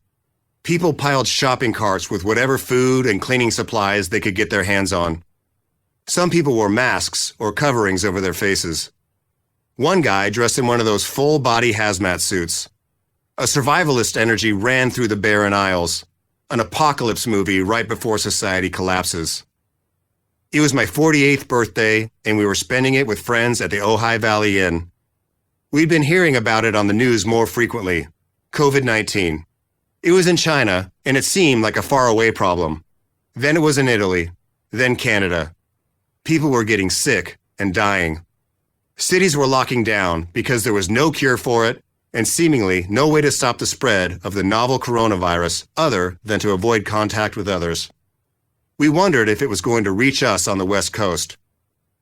People piled shopping carts with whatever food and cleaning supplies they could get their hands on. Some people wore masks or coverings over their faces. One guy dressed in one of those full-body hazmat suits. A survivalist energy ran through the barren aisles, an apocalypse movie right before society collapses. It was my 48th birthday, and we were spending it with friends at the Ojai Valley Inn. We'd been hearing about it on the news more frequently. COVID-19. It was in China, and it seemed like a faraway problem. Then it was in Italy, then Canada. People were getting sick and dying. Cities were locking down because there was no cure for it, and seemingly no way to stop the spread of the novel coronavirus other than to avoid contact with others. We wondered if it was going to reach us on the West Coast.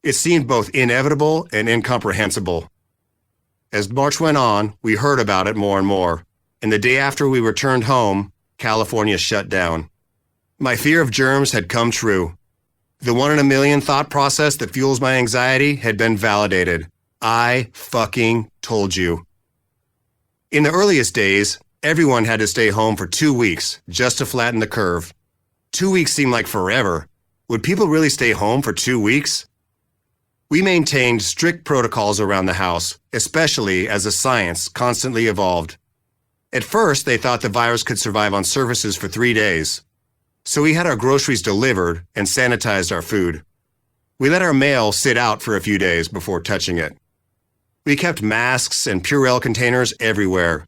It seemed both inevitable and incomprehensible. As March went on, we heard about it more and more, and the day after we returned home, California shut down. My fear of germs had come true. The 1 in a million thought process that fuels my anxiety had been validated. I fucking told you. In the earliest days, everyone had to stay home for 2 weeks just to flatten the curve. 2 weeks seemed like forever. Would people really stay home for 2 weeks? We maintained strict protocols around the house, especially as the science constantly evolved. At first, they thought the virus could survive on surfaces for 3 days. So we had our groceries delivered and sanitized our food. We let our mail sit out for a few days before touching it. We kept masks and Purell containers everywhere.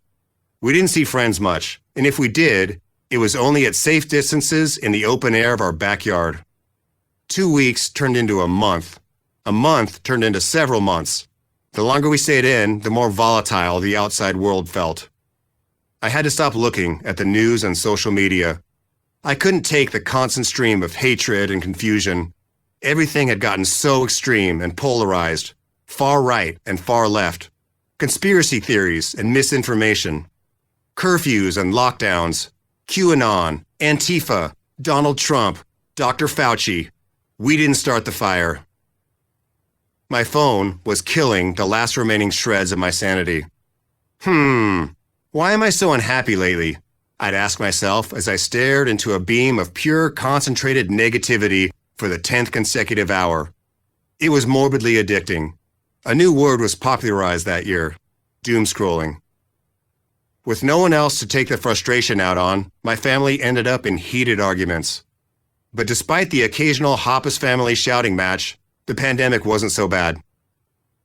We didn't see friends much, and if we did, it was only at safe distances in the open air of our backyard. 2 weeks turned into a month. A month turned into several months. The longer we stayed in, the more volatile the outside world felt. I had to stop looking at the news and social media. I couldn't take the constant stream of hatred and confusion. Everything had gotten so extreme and polarized, far right and far left, conspiracy theories and misinformation, curfews and lockdowns, QAnon, Antifa, Donald Trump, Dr. Fauci. We didn't start the fire. My phone was killing the last remaining shreds of my sanity. Why am I so unhappy lately? I'd ask myself as I stared into a beam of pure, concentrated negativity for the 10th consecutive hour. It was morbidly addicting. A new word was popularized that year: doom scrolling. With no one else to take the frustration out on, my family ended up in heated arguments. But despite the occasional Hoppus family shouting match, the pandemic wasn't so bad.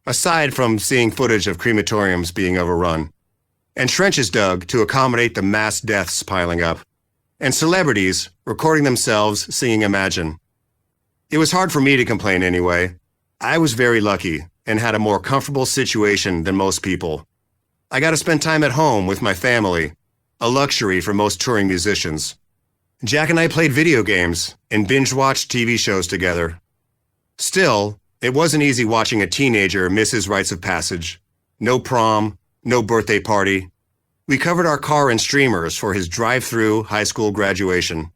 Aside from seeing footage of crematoriums being overrun, and trenches dug to accommodate the mass deaths piling up, and celebrities recording themselves singing Imagine. It was hard for me to complain anyway. I was very lucky and had a more comfortable situation than most people. I got to spend time at home with my family, a luxury for most touring musicians. Jack and I played video games and binge-watched TV shows together. Still, it wasn't easy watching a teenager miss his rites of passage. No prom, no birthday party. We covered our car in streamers for his drive-through high school graduation.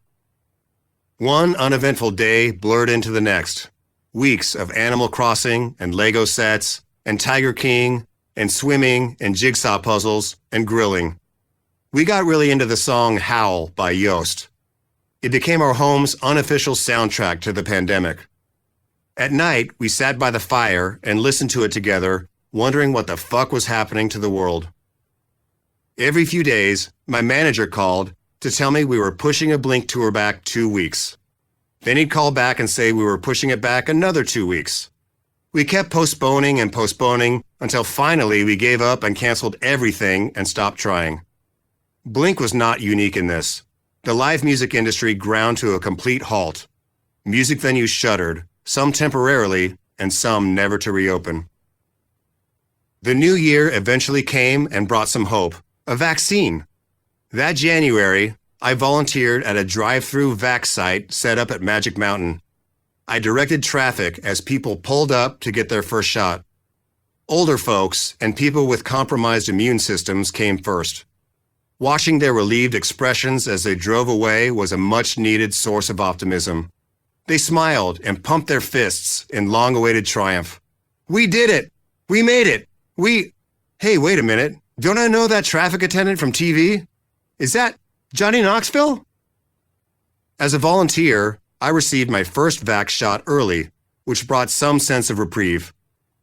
One uneventful day blurred into the next. Weeks of Animal Crossing and Lego sets and Tiger King and swimming and jigsaw puzzles and grilling. We got really into the song Howl by Yost. It became our home's unofficial soundtrack to the pandemic. At night, we sat by the fire and listened to it together, wondering what the fuck was happening to the world. Every few days, my manager called to tell me we were pushing a Blink tour back 2 weeks. Then he'd call back and say we were pushing it back another 2 weeks. We kept postponing and postponing until finally we gave up and canceled everything and stopped trying. Blink was not unique in this. The live music industry ground to a complete halt. Music venues shuttered, some temporarily and some never to reopen. The new year eventually came and brought some hope. A vaccine. That January, I volunteered at a drive-through vax site set up at Magic Mountain. I directed traffic as people pulled up to get their first shot. Older folks and people with compromised immune systems came first. Watching their relieved expressions as they drove away was a much-needed source of optimism. They smiled and pumped their fists in long-awaited triumph. We did it! We made it! Hey, wait a minute. Don't I know that traffic attendant from TV? Is that Johnny Knoxville? As a volunteer, I received my first vax shot early, which brought some sense of reprieve.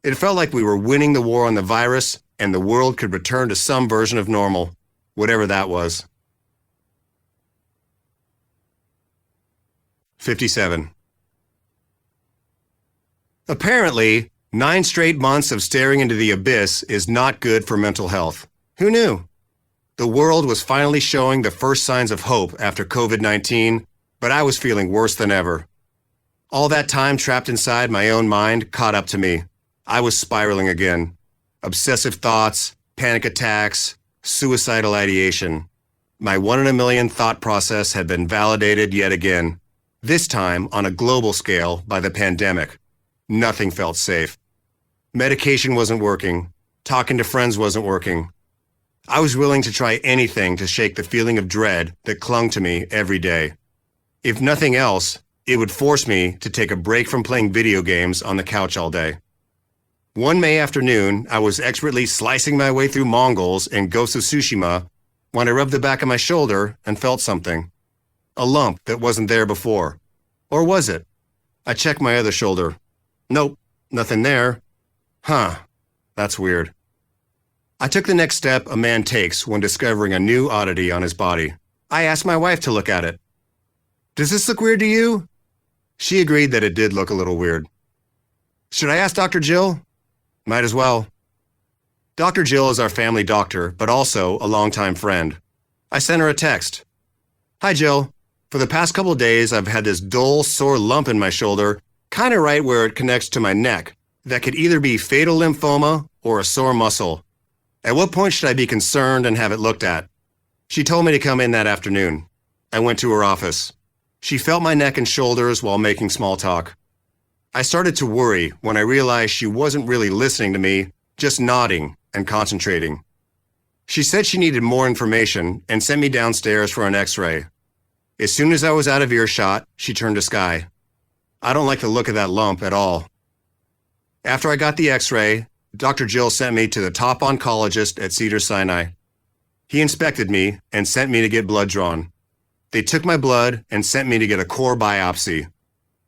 It felt like we were winning the war on the virus and the world could return to some version of normal, whatever that was. 57. Apparently, 9 straight months of staring into the abyss is not good for mental health. Who knew? The world was finally showing the first signs of hope after COVID-19, but I was feeling worse than ever. All that time trapped inside my own mind caught up to me. I was spiraling again. Obsessive thoughts, panic attacks, suicidal ideation. My 1 in a million thought process had been validated yet again. This time on a global scale by the pandemic. Nothing felt safe. Medication wasn't working. Talking to friends wasn't working. I was willing to try anything to shake the feeling of dread that clung to me every day. If nothing else, it would force me to take a break from playing video games on the couch all day. One May afternoon, I was expertly slicing my way through Mongols in Ghost of Tsushima when I rubbed the back of my shoulder and felt something. A lump that wasn't there before. Or was it? I checked my other shoulder. Nope, nothing there. Huh, that's weird. I took the next step a man takes when discovering a new oddity on his body. I asked my wife to look at it. Does this look weird to you? She agreed that it did look a little weird. Should I ask Dr. Jill? Might as well. Dr. Jill is our family doctor, but also a longtime friend. I sent her a text. Hi, Jill. For the past couple days, I've had this dull, sore lump in my shoulder, kind of right where it connects to my neck, that could either be fatal lymphoma or a sore muscle. At what point should I be concerned and have it looked at? She told me to come in that afternoon. I went to her office. She felt my neck and shoulders while making small talk. I started to worry when I realized she wasn't really listening to me, just nodding and concentrating. She said she needed more information and sent me downstairs for an x-ray. As soon as I was out of earshot, she turned to Sky. I don't like the look of that lump at all. After I got the x-ray, Dr. Jill sent me to the top oncologist at Cedars-Sinai. He inspected me and sent me to get blood drawn. They took my blood and sent me to get a core biopsy.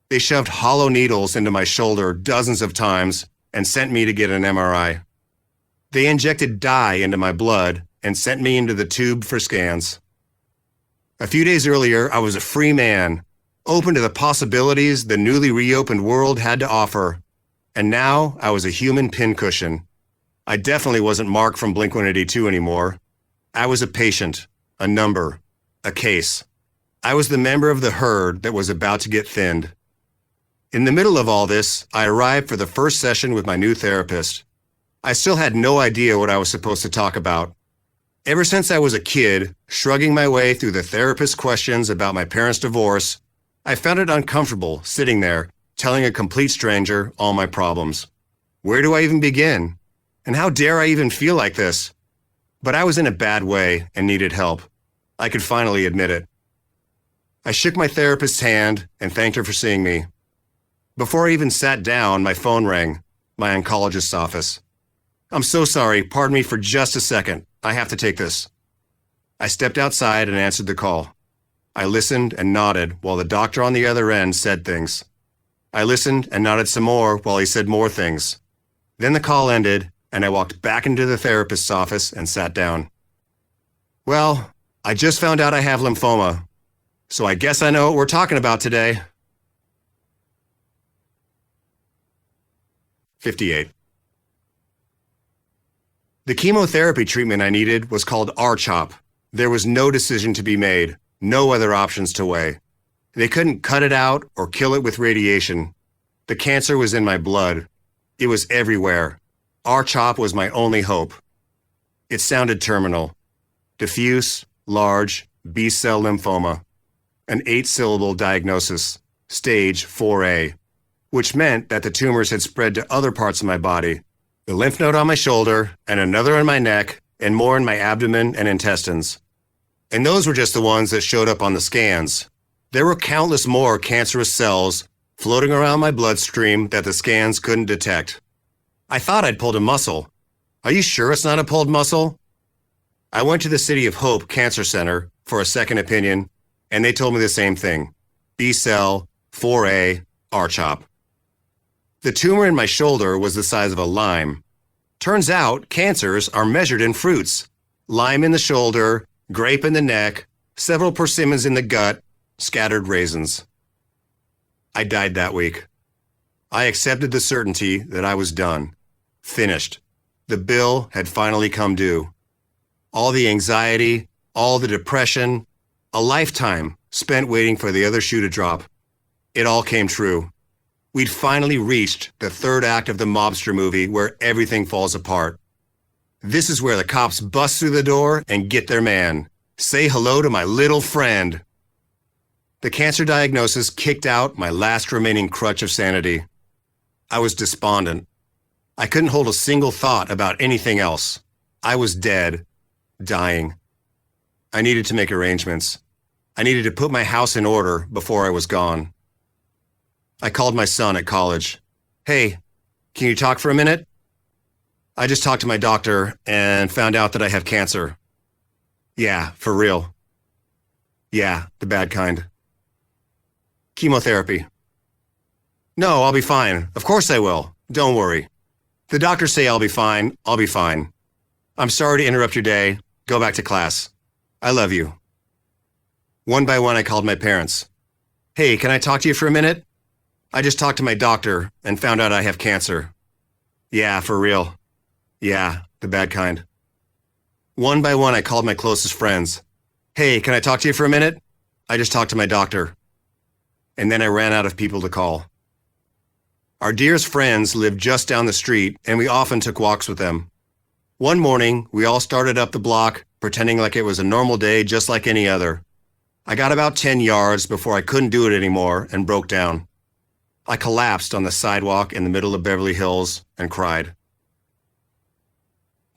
They shoved hollow needles into my shoulder dozens of times and sent me to get an MRI. They injected dye into my blood and sent me into the tube for scans. A few days earlier, I was a free man, open to the possibilities the newly reopened world had to offer. And now I was a human pincushion. I definitely wasn't Mark from Blink-182 anymore. I was a patient, a number, a case. I was the member of the herd that was about to get thinned. In the middle of all this, I arrived for the first session with my new therapist. I still had no idea what I was supposed to talk about. Ever since I was a kid, shrugging my way through the therapist's questions about my parents' divorce, I found it uncomfortable sitting there, telling a complete stranger all my problems. Where do I even begin? And how dare I even feel like this? But I was in a bad way and needed help. I could finally admit it. I shook my therapist's hand and thanked her for seeing me. Before I even sat down, my phone rang, my oncologist's office. I'm so sorry, pardon me for just a second. I have to take this. I stepped outside and answered the call. I listened and nodded while the doctor on the other end said things. I listened and nodded some more while he said more things. Then the call ended, and I walked back into the therapist's office and sat down. Well, I just found out I have lymphoma, so I guess I know what we're talking about today. 58. The chemotherapy treatment I needed was called R-CHOP. There was no decision to be made, no other options to weigh. They couldn't cut it out or kill it with radiation. The cancer was in my blood. It was everywhere. R-CHOP was my only hope. It sounded terminal. Diffuse, large, B-cell lymphoma. An 8-syllable diagnosis, stage 4A, which meant that the tumors had spread to other parts of my body. The lymph node on my shoulder, and another in my neck, and more in my abdomen and intestines. And those were just the ones that showed up on the scans. There were countless more cancerous cells floating around my bloodstream that the scans couldn't detect. I thought I'd pulled a muscle. Are you sure it's not a pulled muscle? I went to the City of Hope Cancer Center for a second opinion, and they told me the same thing. B-cell, 4A, R-CHOP. The tumor in my shoulder was the size of a lime. Turns out cancers are measured in fruits. Lime in the shoulder, grape in the neck, several persimmons in the gut, scattered raisins. I died that week. I accepted the certainty that I was done. Finished. The bill had finally come due. All the anxiety, all the depression, a lifetime spent waiting for the other shoe to drop. It all came true. We'd finally reached the third act of the mobster movie where everything falls apart. This is where the cops bust through the door and get their man. Say hello to my little friend. The cancer diagnosis kicked out my last remaining crutch of sanity. I was despondent. I couldn't hold a single thought about anything else. I was dead, dying. I needed to make arrangements. I needed to put my house in order before I was gone. I called my son at college. Hey, can you talk for a minute? I just talked to my doctor and found out that I have cancer. Yeah, for real. Yeah, the bad kind. Chemotherapy. No, I'll be fine. Of course I will. Don't worry. The doctors say I'll be fine. I'll be fine. I'm sorry to interrupt your day. Go back to class. I love you. One by one, I called my parents. Hey, can I talk to you for a minute? I just talked to my doctor and found out I have cancer. Yeah, for real. Yeah, the bad kind. One by one, I called my closest friends. Hey, can I talk to you for a minute? I just talked to my doctor. And then I ran out of people to call. Our dearest friends lived just down the street, and we often took walks with them. One morning, we all started up the block, pretending like it was a normal day just like any other. I got about 10 yards before I couldn't do it anymore and broke down. I collapsed on the sidewalk in the middle of Beverly Hills and cried.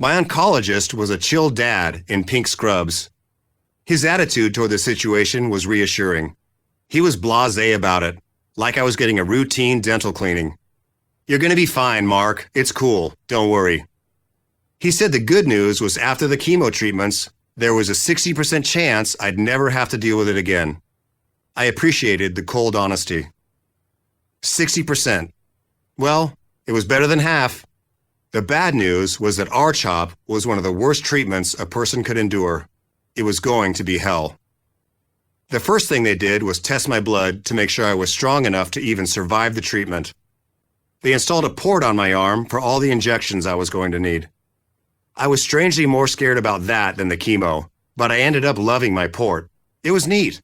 My oncologist was a chill dad in pink scrubs. His attitude toward the situation was reassuring. He was blasé about it, like I was getting a routine dental cleaning. You're going to be fine, Mark. It's cool. Don't worry. He said the good news was after the chemo treatments, there was a 60% chance I'd never have to deal with it again. I appreciated the cold honesty. 60%. Well, it was better than half. The bad news was that R-CHOP was one of the worst treatments a person could endure. It was going to be hell. The first thing they did was test my blood to make sure I was strong enough to even survive the treatment. They installed a port on my arm for all the injections I was going to need. I was strangely more scared about that than the chemo, but I ended up loving my port. It was neat.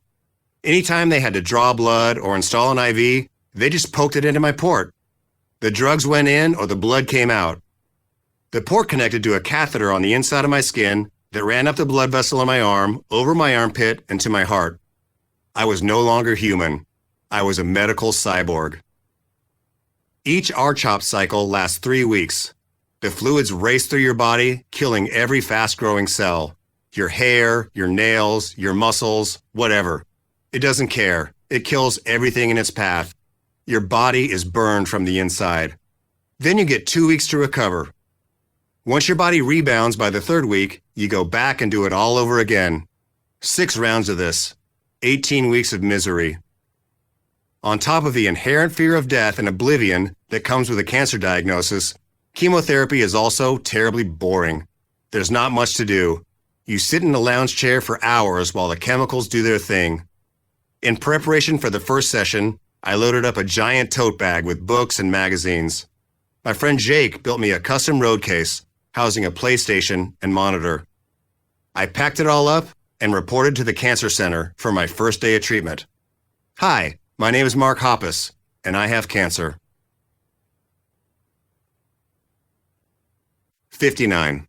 Anytime they had to draw blood or install an IV, they just poked it into my port. The drugs went in or the blood came out. The port connected to a catheter on the inside of my skin that ran up the blood vessel in my arm, over my armpit, and to my heart. I was no longer human. I was a medical cyborg. Each R-CHOP cycle lasts 3 weeks. The fluids race through your body, killing every fast-growing cell. Your hair, your nails, your muscles, whatever. It doesn't care. It kills everything in its path. Your body is burned from the inside. Then you get 2 weeks to recover. Once your body rebounds by the 3rd week, you go back and do it all over again. 6 rounds of this. 18 weeks of misery. On top of the inherent fear of death and oblivion that comes with a cancer diagnosis, chemotherapy is also terribly boring. There's not much to do. You sit in a lounge chair for hours while the chemicals do their thing. In preparation for the first session, I loaded up a giant tote bag with books and magazines. My friend Jake built me a custom road case, housing a PlayStation and monitor. I packed it all up and reported to the cancer center for my first day of treatment. Hi, my name is Mark Hoppus, and I have cancer. 59.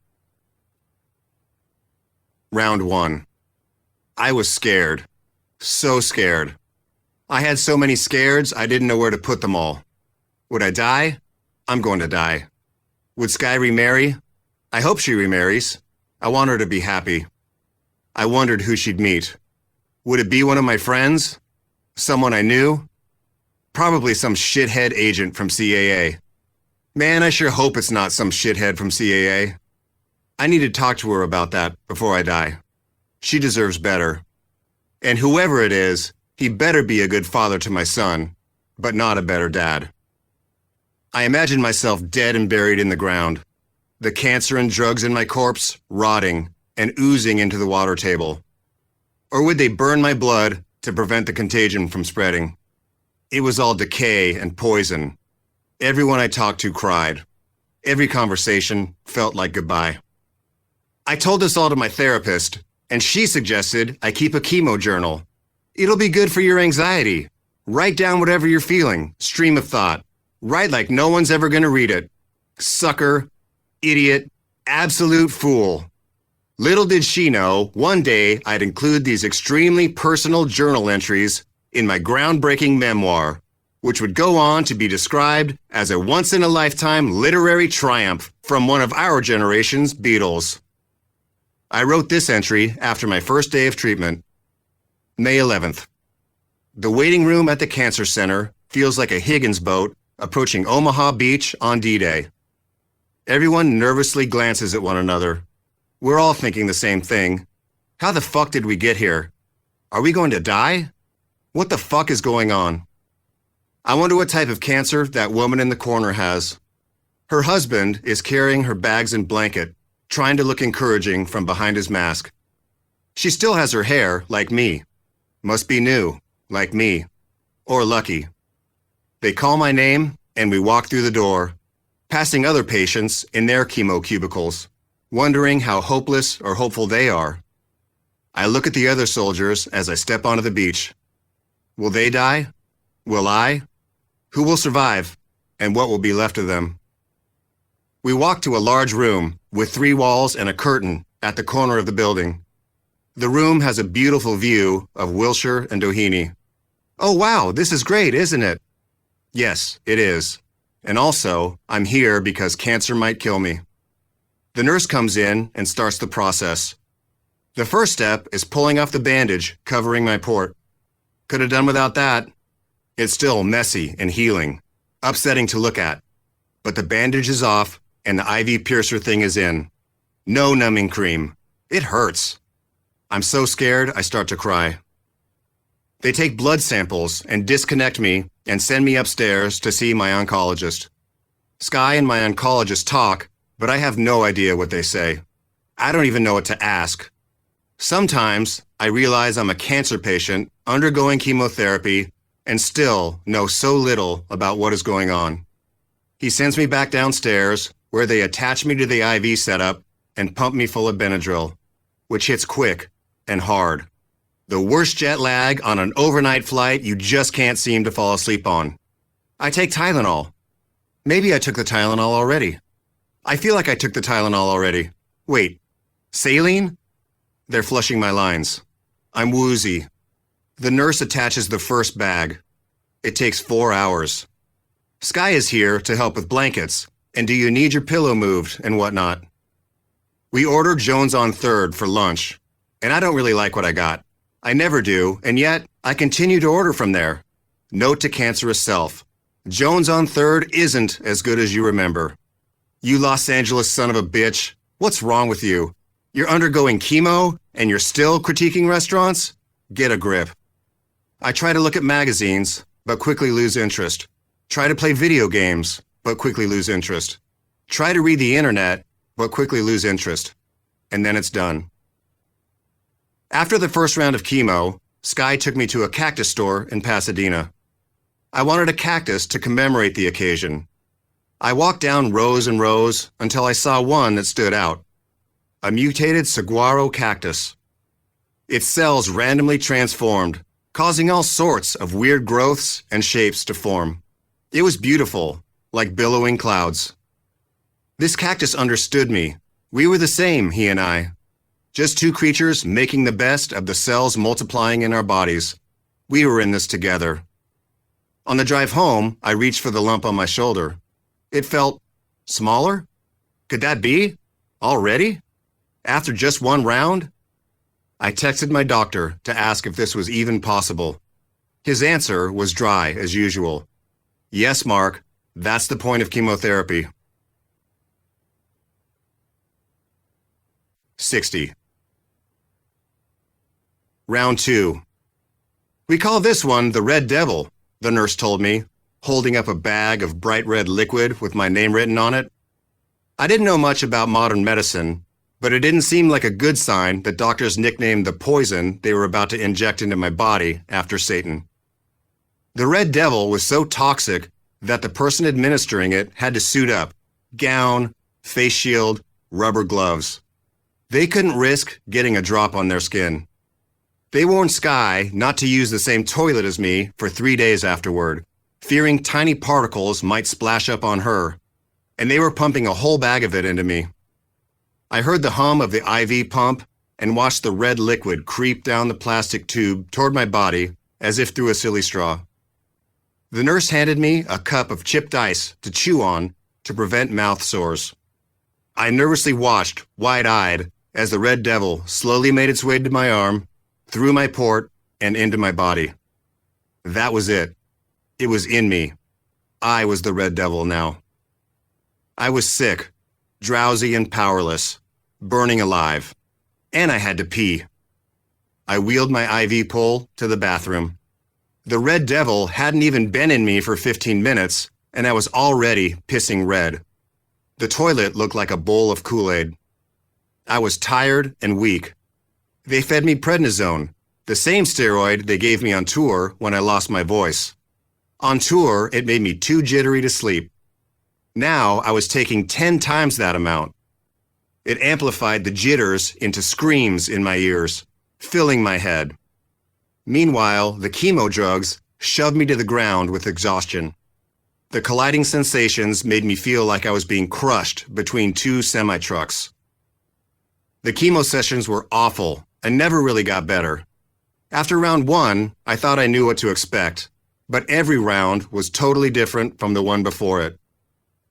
Round 1. I was scared. So scared. I had so many scareds, I didn't know where to put them all. Would I die? I'm going to die. Would Sky remarry? I hope she remarries. I want her to be happy. I wondered who she'd meet. Would it be one of my friends? Someone I knew? Probably some shithead agent from CAA. Man, I sure hope it's not some shithead from CAA. I need to talk to her about that before I die. She deserves better. And whoever it is, he better be a good father to my son, but not a better dad. I imagined myself dead and buried in the ground. The cancer and drugs in my corpse rotting and oozing into the water table. Or would they burn my blood to prevent the contagion from spreading? It was all decay and poison. Everyone I talked to cried. Every conversation felt like goodbye. I told this all to my therapist, and she suggested I keep a chemo journal. It'll be good for your anxiety. Write down whatever you're feeling, stream of thought. Write like no one's ever gonna read it. Sucker, idiot, absolute fool. Little did she know, one day I'd include these extremely personal journal entries in my groundbreaking memoir, which would go on to be described as a once-in-a-lifetime literary triumph from one of our generation's Beatles. I wrote this entry after my first day of treatment. May 11th. The waiting room at the cancer center feels like a Higgins boat approaching Omaha Beach on D-Day. Everyone nervously glances at one another. We're all thinking the same thing. How the fuck did we get here? Are we going to die? What the fuck is going on? I wonder what type of cancer that woman in the corner has. Her husband is carrying her bags and blanket, trying to look encouraging from behind his mask. She still has her hair, like me. Must be new, like me. Or lucky. They call my name, and we walk through the door, passing other patients in their chemo cubicles, wondering how hopeless or hopeful they are. I look at the other soldiers as I step onto the beach. Will they die? Will I? Who will survive? And what will be left of them? We walk to a large room with 3 walls and a curtain at the corner of the building. The room has a beautiful view of Wilshire and Doheny. Oh wow, this is great, isn't it? Yes, it is. And also, I'm here because cancer might kill me. The nurse comes in and starts the process. The first step is pulling off the bandage covering my port. Could have done without that. It's still messy and healing, upsetting to look at. But the bandage is off and the IV piercer thing is in. No numbing cream. It hurts. I'm so scared I start to cry. They take blood samples and disconnect me and send me upstairs to see my oncologist. Sky and my oncologist talk, but I have no idea what they say. I don't even know what to ask. Sometimes I realize I'm a cancer patient undergoing chemotherapy and still know so little about what is going on. He sends me back downstairs where they attach me to the IV setup and pump me full of Benadryl, which hits quick and hard. The worst jet lag on an overnight flight you just can't seem to fall asleep on. I take Tylenol. Maybe I took the Tylenol already. I feel like I took the Tylenol already. Wait, saline? They're flushing my lines. I'm woozy. The nurse attaches the first bag. It takes 4 hours. Sky is here to help with blankets, and do you need your pillow moved and whatnot. We ordered Jones on 3rd for lunch, and I don't really like what I got. I never do, and yet I continue to order from there. Note to cancerous self. Jones on 3rd isn't as good as you remember. You Los Angeles son of a bitch, what's wrong with you? You're undergoing chemo, and you're still critiquing restaurants? Get a grip. I try to look at magazines, but quickly lose interest. Try to play video games, but quickly lose interest. Try to read the internet, but quickly lose interest. And then it's done. After the first round of chemo, Sky took me to a cactus store in Pasadena. I wanted a cactus to commemorate the occasion. I walked down rows and rows until I saw one that stood out. A mutated saguaro cactus. Its cells randomly transformed, causing all sorts of weird growths and shapes to form. It was beautiful, like billowing clouds. This cactus understood me. We were the same, he and I. Just 2 creatures making the best of the cells multiplying in our bodies. We were in this together. On the drive home, I reached for the lump on my shoulder. It felt smaller? Could that be? Already? After just 1 round? I texted my doctor to ask if this was even possible. His answer was dry as usual. Yes, Mark, that's the point of chemotherapy. 60. Round 2. We call this one the Red Devil, the nurse told me, holding up a bag of bright red liquid with my name written on it. I didn't know much about modern medicine, but it didn't seem like a good sign that doctors nicknamed the poison they were about to inject into my body after Satan. The Red Devil was so toxic that the person administering it had to suit up, gown, face shield, rubber gloves. They couldn't risk getting a drop on their skin. They warned Sky not to use the same toilet as me for 3 days afterward, fearing tiny particles might splash up on her, and they were pumping a whole bag of it into me. I heard the hum of the IV pump and watched the red liquid creep down the plastic tube toward my body as if through a silly straw. The nurse handed me a cup of chipped ice to chew on to prevent mouth sores. I nervously watched, wide-eyed, as the red devil slowly made its way to my arm, through my port, and into my body. That was it. It was in me. I was the red devil now. I was sick, drowsy and powerless, burning alive, and I had to pee. I wheeled my IV pole to the bathroom. The red devil hadn't even been in me for 15 minutes, and I was already pissing red. The toilet looked like a bowl of Kool-Aid. I was tired and weak. They fed me prednisone, the same steroid they gave me on tour when I lost my voice. On tour, it made me too jittery to sleep. Now I was taking 10 times that amount. It amplified the jitters into screams in my ears, filling my head. Meanwhile, the chemo drugs shoved me to the ground with exhaustion. The colliding sensations made me feel like I was being crushed between two semi-trucks. The chemo sessions were awful and never really got better. After round 1, I thought I knew what to expect, but every round was totally different from the one before it.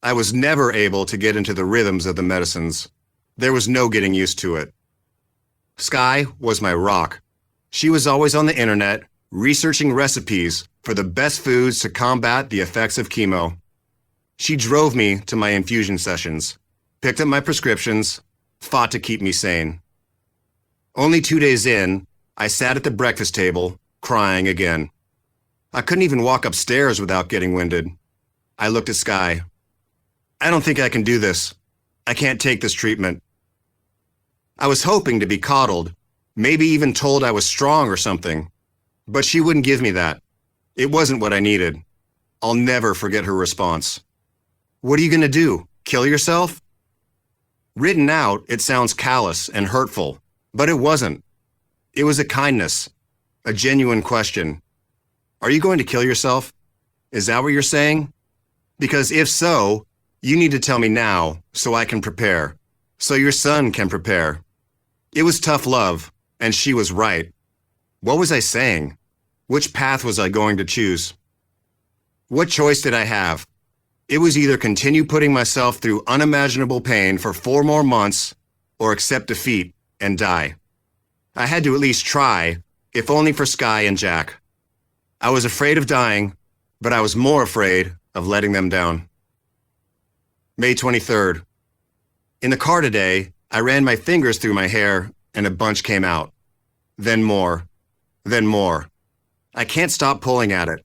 I was never able to get into the rhythms of the medicines. There was no getting used to it. Sky was my rock. She was always on the internet, researching recipes for the best foods to combat the effects of chemo. She drove me to my infusion sessions, picked up my prescriptions, fought to keep me sane. Only 2 days in, I sat at the breakfast table, crying again. I couldn't even walk upstairs without getting winded. I looked at Sky. I don't think I can do this. I can't take this treatment. I was hoping to be coddled, maybe even told I was strong or something. But she wouldn't give me that. It wasn't what I needed. I'll never forget her response. What are you going to do? Kill yourself? Written out, it sounds callous and hurtful, but it wasn't. It was a kindness, a genuine question. Are you going to kill yourself? Is that what you're saying? Because if so, you need to tell me now so I can prepare, so your son can prepare. It was tough love, and she was right. What was I saying? Which path was I going to choose? What choice did I have? It was either continue putting myself through unimaginable pain for 4 more months or accept defeat and die. I had to at least try, if only for Sky and Jack. I was afraid of dying, but I was more afraid of letting them down. May 23rd. In the car today, I ran my fingers through my hair and a bunch came out. Then more. Then more. I can't stop pulling at it.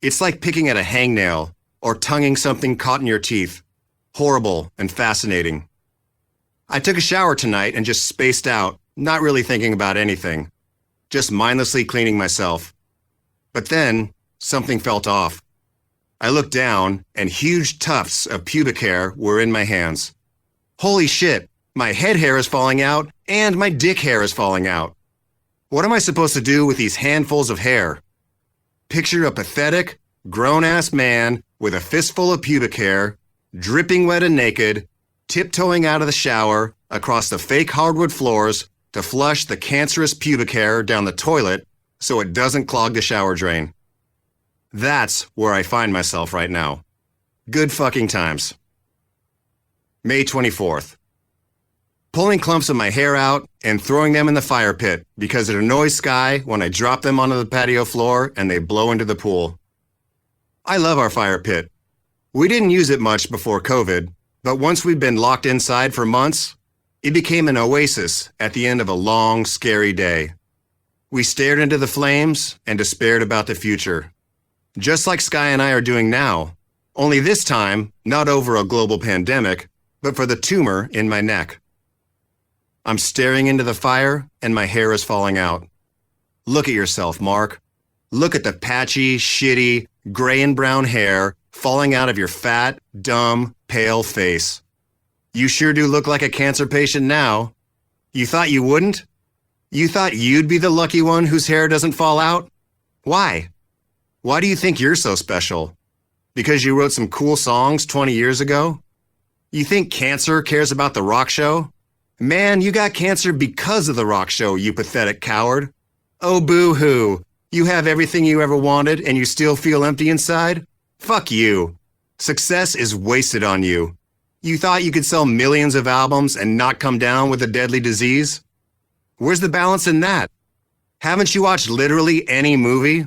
It's like picking at a hangnail or tonguing something caught in your teeth. Horrible and fascinating. I took a shower tonight and just spaced out, not really thinking about anything. Just mindlessly cleaning myself. But then, something felt off. I looked down and huge tufts of pubic hair were in my hands. Holy shit, my head hair is falling out and my dick hair is falling out. What am I supposed to do with these handfuls of hair? Picture a pathetic, grown-ass man with a fistful of pubic hair, dripping wet and naked, tiptoeing out of the shower across the fake hardwood floors to flush the cancerous pubic hair down the toilet so it doesn't clog the shower drain. That's where I find myself right now. Good fucking times. May 24th. Pulling clumps of my hair out and throwing them in the fire pit because it annoys Sky when I drop them onto the patio floor and they blow into the pool. I love our fire pit. We didn't use it much before COVID, but once we'd been locked inside for months, it became an oasis at the end of a long, scary day. We stared into the flames and despaired about the future. Just like Sky and I are doing now, only this time not over a global pandemic, but for the tumor in my neck. I'm staring into the fire and my hair is falling out. Look at yourself, Mark. Look at the patchy, shitty, gray and brown hair falling out of your fat, dumb, pale face. You sure do look like a cancer patient now. You thought you wouldn't? You thought you'd be the lucky one whose hair doesn't fall out? Why? Why do you think you're so special? Because you wrote some cool songs 20 years ago? You think cancer cares about the rock show? Man, you got cancer because of the rock show, you pathetic coward. Oh, boo-hoo. You have everything you ever wanted and you still feel empty inside? Fuck you. Success is wasted on you. You thought you could sell millions of albums and not come down with a deadly disease? Where's the balance in that? Haven't you watched literally any movie?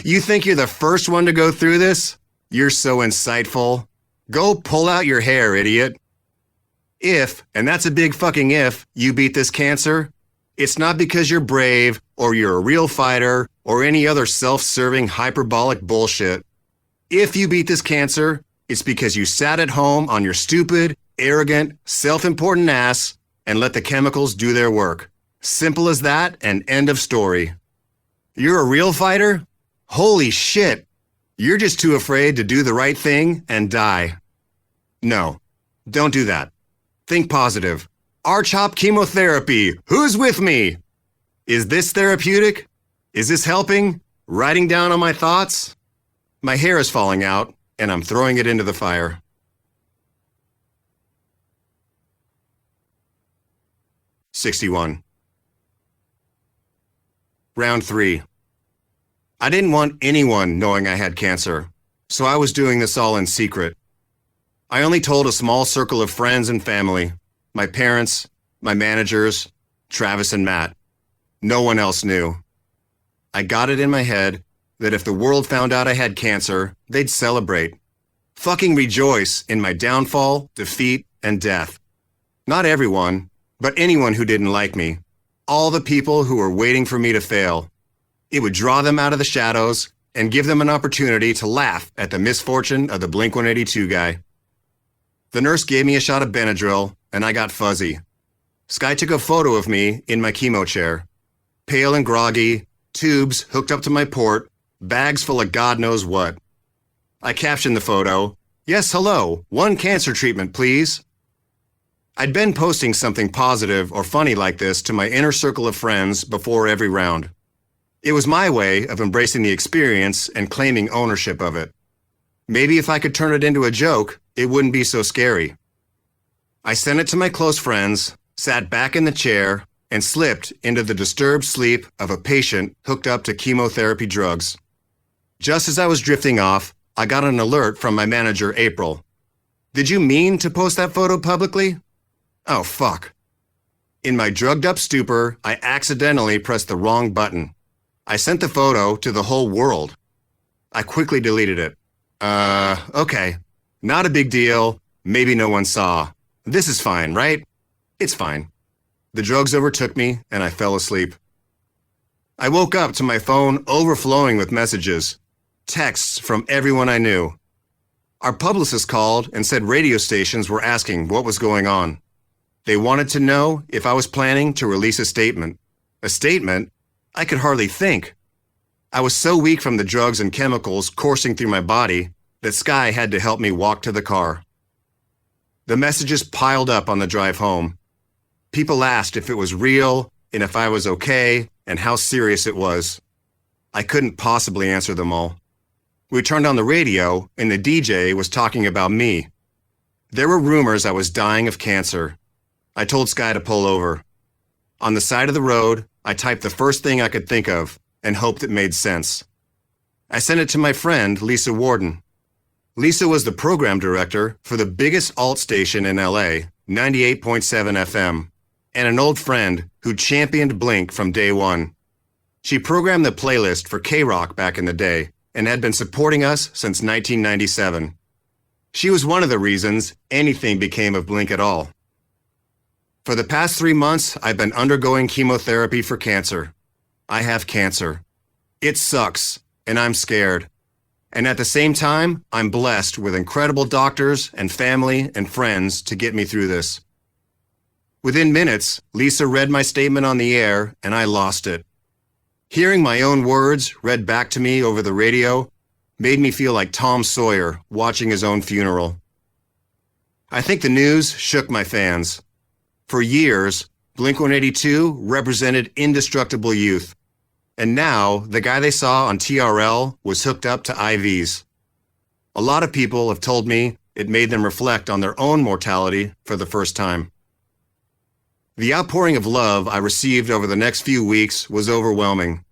You think you're the first one to go through this? You're so insightful. Go pull out your hair, idiot. If, and that's a big fucking if, you beat this cancer, it's not because you're brave or you're a real fighter or any other self-serving hyperbolic bullshit. If you beat this cancer, it's because you sat at home on your stupid, arrogant, self-important ass and let the chemicals do their work. Simple as that, and end of story. You're a real fighter? Holy shit. You're just too afraid to do the right thing and die. No, don't do that. Think positive. R-CHOP chemotherapy. Who's with me? Is this therapeutic? Is this helping? Writing down on my thoughts? My hair is falling out, and I'm throwing it into the fire. '61. Round 3. I didn't want anyone knowing I had cancer, so I was doing this all in secret. I only told a small circle of friends and family, my parents, my managers, Travis and Matt. No one else knew. I got it in my head that if the world found out I had cancer, they'd celebrate. Fucking rejoice in my downfall, defeat, and death. Not everyone, but anyone who didn't like me. All the people who were waiting for me to fail. It would draw them out of the shadows and give them an opportunity to laugh at the misfortune of the Blink-182 guy. The nurse gave me a shot of Benadryl, and I got fuzzy. Sky took a photo of me in my chemo chair. Pale and groggy, tubes hooked up to my port, bags full of God knows what. I captioned the photo, "Yes, hello, 1 cancer treatment, please." I'd been posting something positive or funny like this to my inner circle of friends before every round. It was my way of embracing the experience and claiming ownership of it. Maybe if I could turn it into a joke, it wouldn't be so scary. I sent it to my close friends, sat back in the chair, and slipped into the disturbed sleep of a patient hooked up to chemotherapy drugs. Just as I was drifting off, I got an alert from my manager, April. "Did you mean to post that photo publicly?" Oh, fuck. In my drugged-up stupor, I accidentally pressed the wrong button. I sent the photo to the whole world. I quickly deleted it. Okay. Not a big deal. Maybe no one saw. This is fine, right? It's fine. The drugs overtook me, and I fell asleep. I woke up to my phone overflowing with messages, texts from everyone I knew. Our publicist called and said radio stations were asking what was going on. They wanted to know if I was planning to release a statement. A statement? I could hardly think. I was so weak from the drugs and chemicals coursing through my body that Sky had to help me walk to the car. The messages piled up on the drive home. People asked if it was real and if I was okay and how serious it was. I couldn't possibly answer them all. We turned on the radio and the DJ was talking about me. There were rumors I was dying of cancer. I told Sky to pull over. On the side of the road, I typed the first thing I could think of and hoped it made sense. I sent it to my friend, Lisa Warden. Lisa was the program director for the biggest alt station in LA, 98.7 FM, and an old friend who championed Blink from day one. She programmed the playlist for K-Rock back in the day and had been supporting us since 1997. She was one of the reasons anything became of Blink at all. For the past 3 months, I've been undergoing chemotherapy for cancer. I have cancer. It sucks, and I'm scared. And at the same time, I'm blessed with incredible doctors and family and friends to get me through this. Within minutes, Lisa read my statement on the air, and I lost it. Hearing my own words read back to me over the radio made me feel like Tom Sawyer watching his own funeral. I think the news shook my fans. For years, Blink-182 represented indestructible youth. And now, the guy they saw on TRL was hooked up to IVs. A lot of people have told me it made them reflect on their own mortality for the first time. The outpouring of love I received over the next few weeks was overwhelming.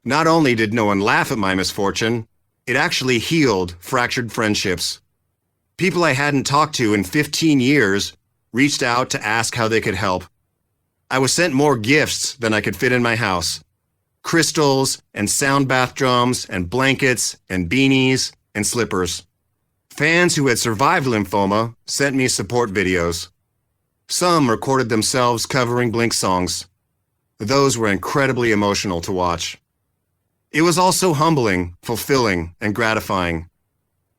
Not only did no one laugh at my misfortune, it actually healed fractured friendships. People I hadn't talked to in 15 years reached out to ask how they could help. I was sent more gifts than I could fit in my house. Crystals and sound bath drums and blankets and beanies and slippers. Fans who had survived lymphoma sent me support videos. Some recorded themselves covering Blink songs. Those were incredibly emotional to watch. It was also humbling, fulfilling, and gratifying.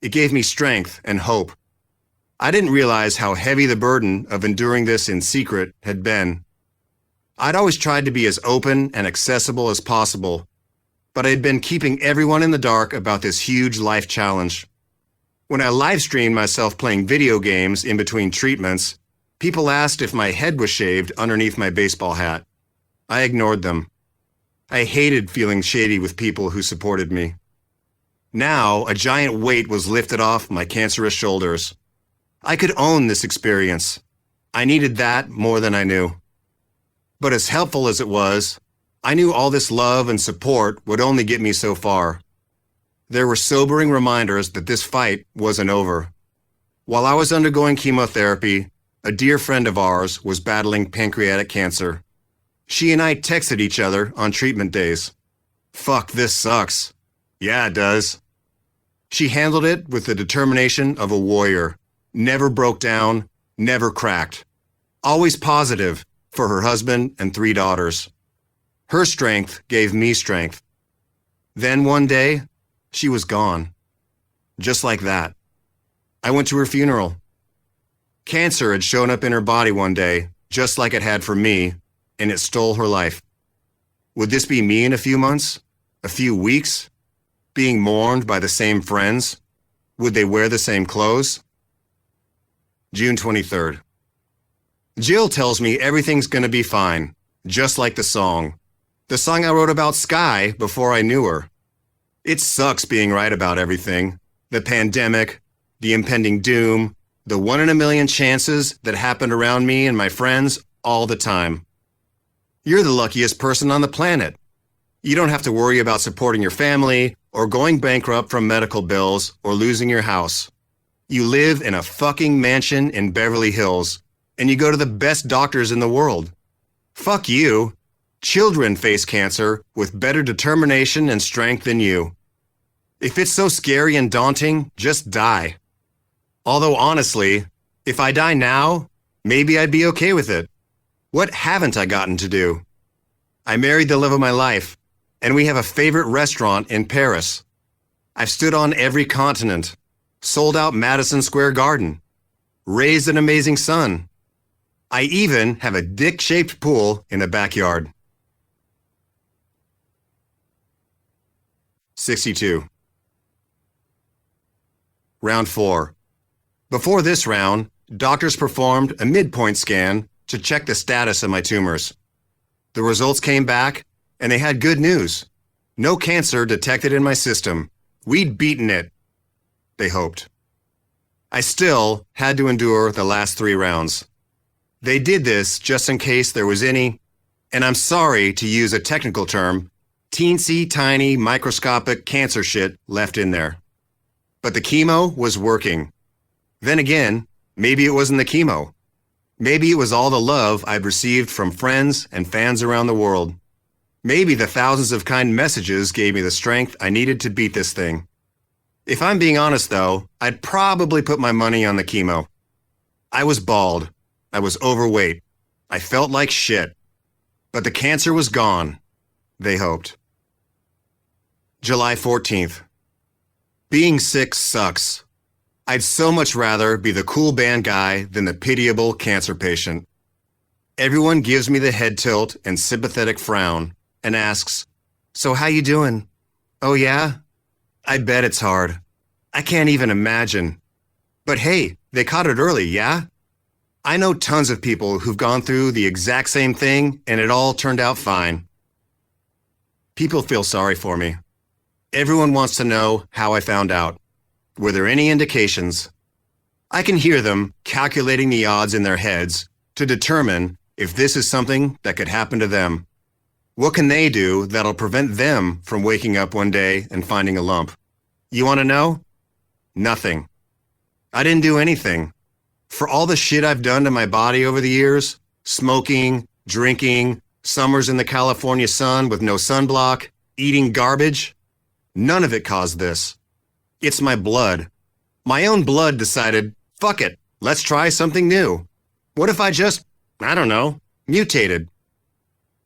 It gave me strength and hope. I didn't realize how heavy the burden of enduring this in secret had been. I'd always tried to be as open and accessible as possible, but I had been keeping everyone in the dark about this huge life challenge. When I live-streamed myself playing video games in between treatments, people asked if my head was shaved underneath my baseball hat. I ignored them. I hated feeling shady with people who supported me. Now, a giant weight was lifted off my cancerous shoulders. I could own this experience. I needed that more than I knew. But as helpful as it was, I knew all this love and support would only get me so far. There were sobering reminders that this fight wasn't over. While I was undergoing chemotherapy, a dear friend of ours was battling pancreatic cancer. She and I texted each other on treatment days. Fuck, this sucks. Yeah, it does. She handled it with the determination of a warrior. Never broke down, never cracked. Always positive for her husband and 3 daughters. Her strength gave me strength. Then one day, she was gone. Just like that. I went to her funeral. Cancer had shown up in her body one day, just like it had for me, and it stole her life. Would this be me in a few months? A few weeks? Being mourned by the same friends? Would they wear the same clothes? June 23rd. Jill tells me everything's gonna be fine, just like the song. The song I wrote about Sky before I knew her. It sucks being right about everything. The pandemic, the impending doom, the 1 in a million chances that happened around me and my friends all the time. You're the luckiest person on the planet. You don't have to worry about supporting your family or going bankrupt from medical bills or losing your house. You live in a fucking mansion in Beverly Hills, and you go to the best doctors in the world. Fuck you. Children face cancer with better determination and strength than you. If it's so scary and daunting, just die. Although honestly, if I die now, maybe I'd be okay with it. What haven't I gotten to do? I married the love of my life, and we have a favorite restaurant in Paris. I've stood on every continent, sold out Madison Square Garden, raised an amazing son. I even have a dick-shaped pool in the backyard. 62. Round 4. Before this round, doctors performed a midpoint scan to check the status of my tumors. The results came back, and they had good news. No cancer detected in my system. We'd beaten it, they hoped. I still had to endure the last 3 rounds. They did this just in case there was any, and I'm sorry to use a technical term, teensy tiny microscopic cancer shit left in there. But the chemo was working. Then again, maybe it wasn't the chemo. Maybe it was all the love I'd received from friends and fans around the world. Maybe the thousands of kind messages gave me the strength I needed to beat this thing. If I'm being honest though, I'd probably put my money on the chemo. I was bald. I was overweight. I felt like shit. But the cancer was gone, they hoped. July 14th. Being sick sucks. I'd so much rather be the cool band guy than the pitiable cancer patient. Everyone gives me the head tilt and sympathetic frown and asks, "So how you doing?" "Oh yeah? I bet it's hard. I can't even imagine. But hey, they caught it early, yeah?" I know tons of people who've gone through the exact same thing and it all turned out fine. People feel sorry for me. Everyone wants to know how I found out. Were there any indications? I can hear them calculating the odds in their heads to determine if this is something that could happen to them. What can they do that'll prevent them from waking up one day and finding a lump? You want to know? Nothing. I didn't do anything. For all the shit I've done to my body over the years, smoking, drinking, summers in the California sun with no sunblock, eating garbage, none of it caused this. It's my blood. My own blood decided, fuck it, let's try something new. What if I just, I don't know, mutated?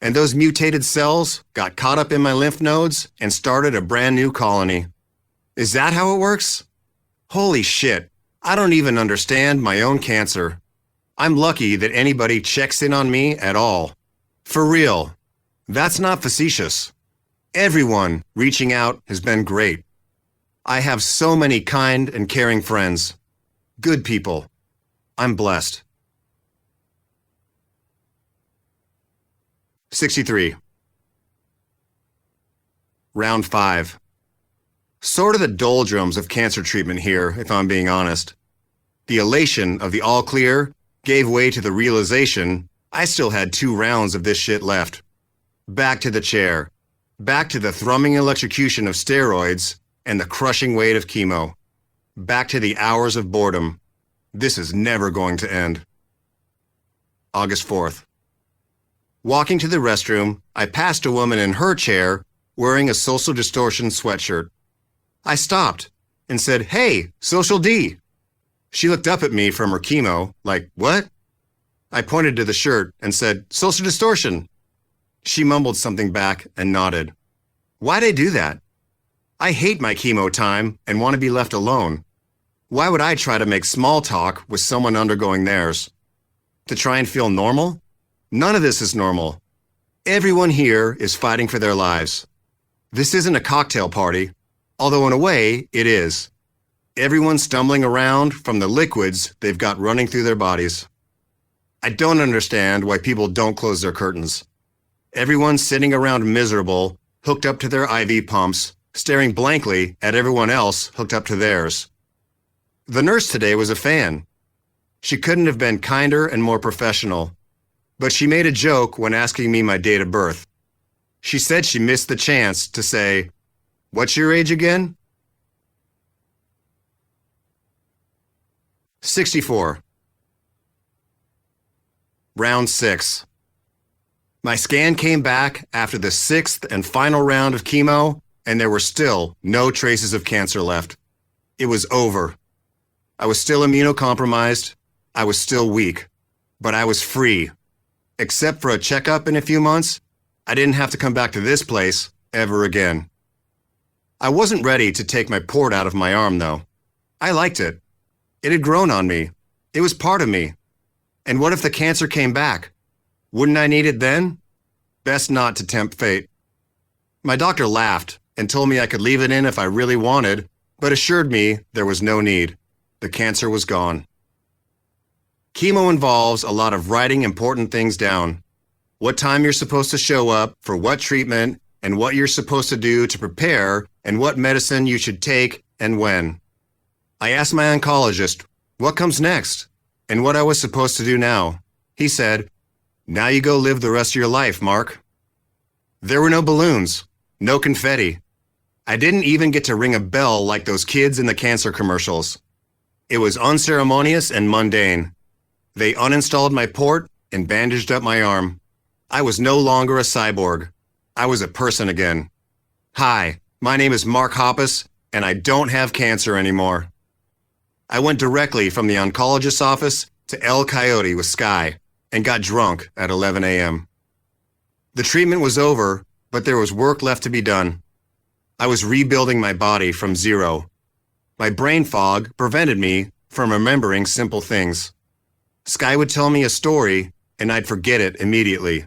And those mutated cells got caught up in my lymph nodes and started a brand new colony. Is that how it works? Holy shit, I don't even understand my own cancer. I'm lucky that anybody checks in on me at all. For real. That's not facetious. Everyone reaching out has been great. I have so many kind and caring friends. Good people. I'm blessed. 63. Round 5. Sort of the doldrums of cancer treatment here, if I'm being honest. The elation of the all clear gave way to the realization I still had 2 rounds of this shit left. Back to the chair. Back to the thrumming electrocution of steroids and the crushing weight of chemo. Back to the hours of boredom. This is never going to end. August 4th. Walking to the restroom, I passed a woman in her chair wearing a Social Distortion sweatshirt. I stopped and said, "Hey, Social D." She looked up at me from her chemo, like, "What?" I pointed to the shirt and said, "Social Distortion." She mumbled something back and nodded. Why'd I do that? I hate my chemo time and want to be left alone. Why would I try to make small talk with someone undergoing theirs? To try and feel normal? None of this is normal. Everyone here is fighting for their lives. This isn't a cocktail party, although in a way, it is. Everyone's stumbling around from the liquids they've got running through their bodies. I don't understand why people don't close their curtains. Everyone's sitting around miserable, hooked up to their IV pumps, staring blankly at everyone else hooked up to theirs. The nurse today was a fan. She couldn't have been kinder and more professional, but she made a joke when asking me my date of birth. She said she missed the chance to say, "What's your age again?" 64. Round 6. My scan came back after the 6th and final round of chemo, and there were still no traces of cancer left. It was over. I was still immunocompromised. I was still weak. But I was free. Except for a checkup in a few months, I didn't have to come back to this place ever again. I wasn't ready to take my port out of my arm, though. I liked it. It had grown on me. It was part of me. And what if the cancer came back? Wouldn't I need it then? Best not to tempt fate. My doctor laughed and told me I could leave it in if I really wanted, but assured me there was no need. The cancer was gone. Chemo involves a lot of writing important things down. What time you're supposed to show up for what treatment and what you're supposed to do to prepare and what medicine you should take and when. I asked my oncologist what comes next and what I was supposed to do now. He said, "Now you go live the rest of your life, Mark." There were no balloons, no confetti. I didn't even get to ring a bell like those kids in the cancer commercials. It was unceremonious and mundane. They uninstalled my port and bandaged up my arm. I was no longer a cyborg. I was a person again. Hi, my name is Mark Hoppus, and I don't have cancer anymore. I went directly from the oncologist's office to El Coyote with Sky and got drunk at 11 a.m. The treatment was over, but there was work left to be done. I was rebuilding my body from zero. My brain fog prevented me from remembering simple things. Sky would tell me a story, and I'd forget it immediately.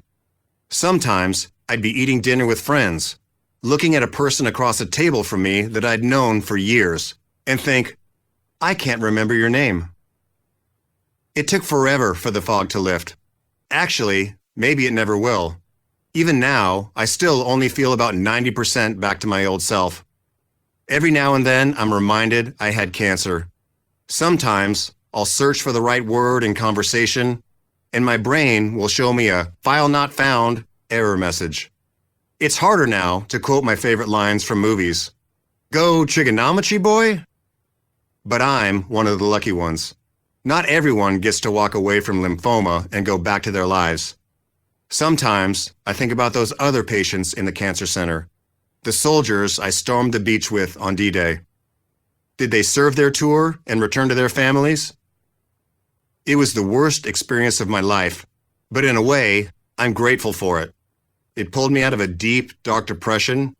Sometimes I'd be eating dinner with friends, looking at a person across a table from me that I'd known for years, and think, I can't remember your name. It took forever for the fog to lift. Actually, maybe it never will. Even now, I still only feel about 90% back to my old self. Every now and then, I'm reminded I had cancer. Sometimes, I'll search for the right word in conversation, and my brain will show me a file not found error message. It's harder now to quote my favorite lines from movies. Go trigonometry, boy? But I'm one of the lucky ones. Not everyone gets to walk away from lymphoma and go back to their lives. Sometimes I think about those other patients in the cancer center, the soldiers I stormed the beach with on D-Day. Did they serve their tour and return to their families? It was the worst experience of my life, but in a way, I'm grateful for it. It pulled me out of a deep, dark depression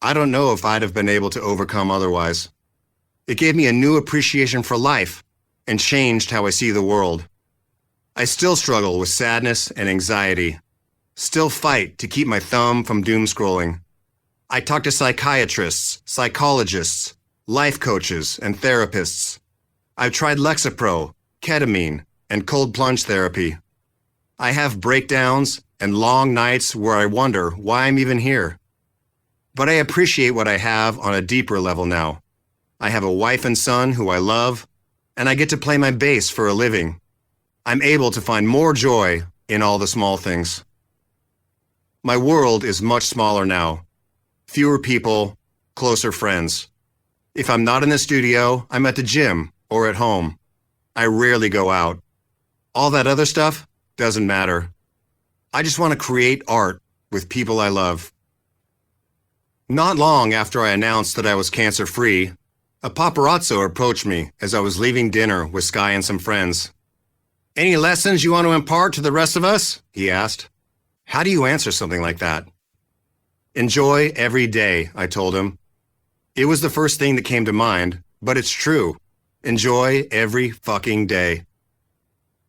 I don't know if I'd have been able to overcome otherwise. It gave me a new appreciation for life and changed how I see the world. I still struggle with sadness and anxiety, still fight to keep my thumb from doom scrolling. I talk to psychiatrists, psychologists, life coaches, and therapists. I've tried Lexapro, ketamine, and cold plunge therapy. I have breakdowns and long nights where I wonder why I'm even here. But I appreciate what I have on a deeper level now. I have a wife and son who I love, and I get to play my bass for a living. I'm able to find more joy in all the small things. My world is much smaller now. Fewer people, closer friends. If I'm not in the studio, I'm at the gym or at home. I rarely go out. All that other stuff doesn't matter. I just want to create art with people I love. Not long after I announced that I was cancer-free, a paparazzo approached me as I was leaving dinner with Sky and some friends. "Any lessons you want to impart to the rest of us?" he asked. How do you answer something like that? Enjoy every day, I told him. It was the first thing that came to mind, but it's true. Enjoy every fucking day.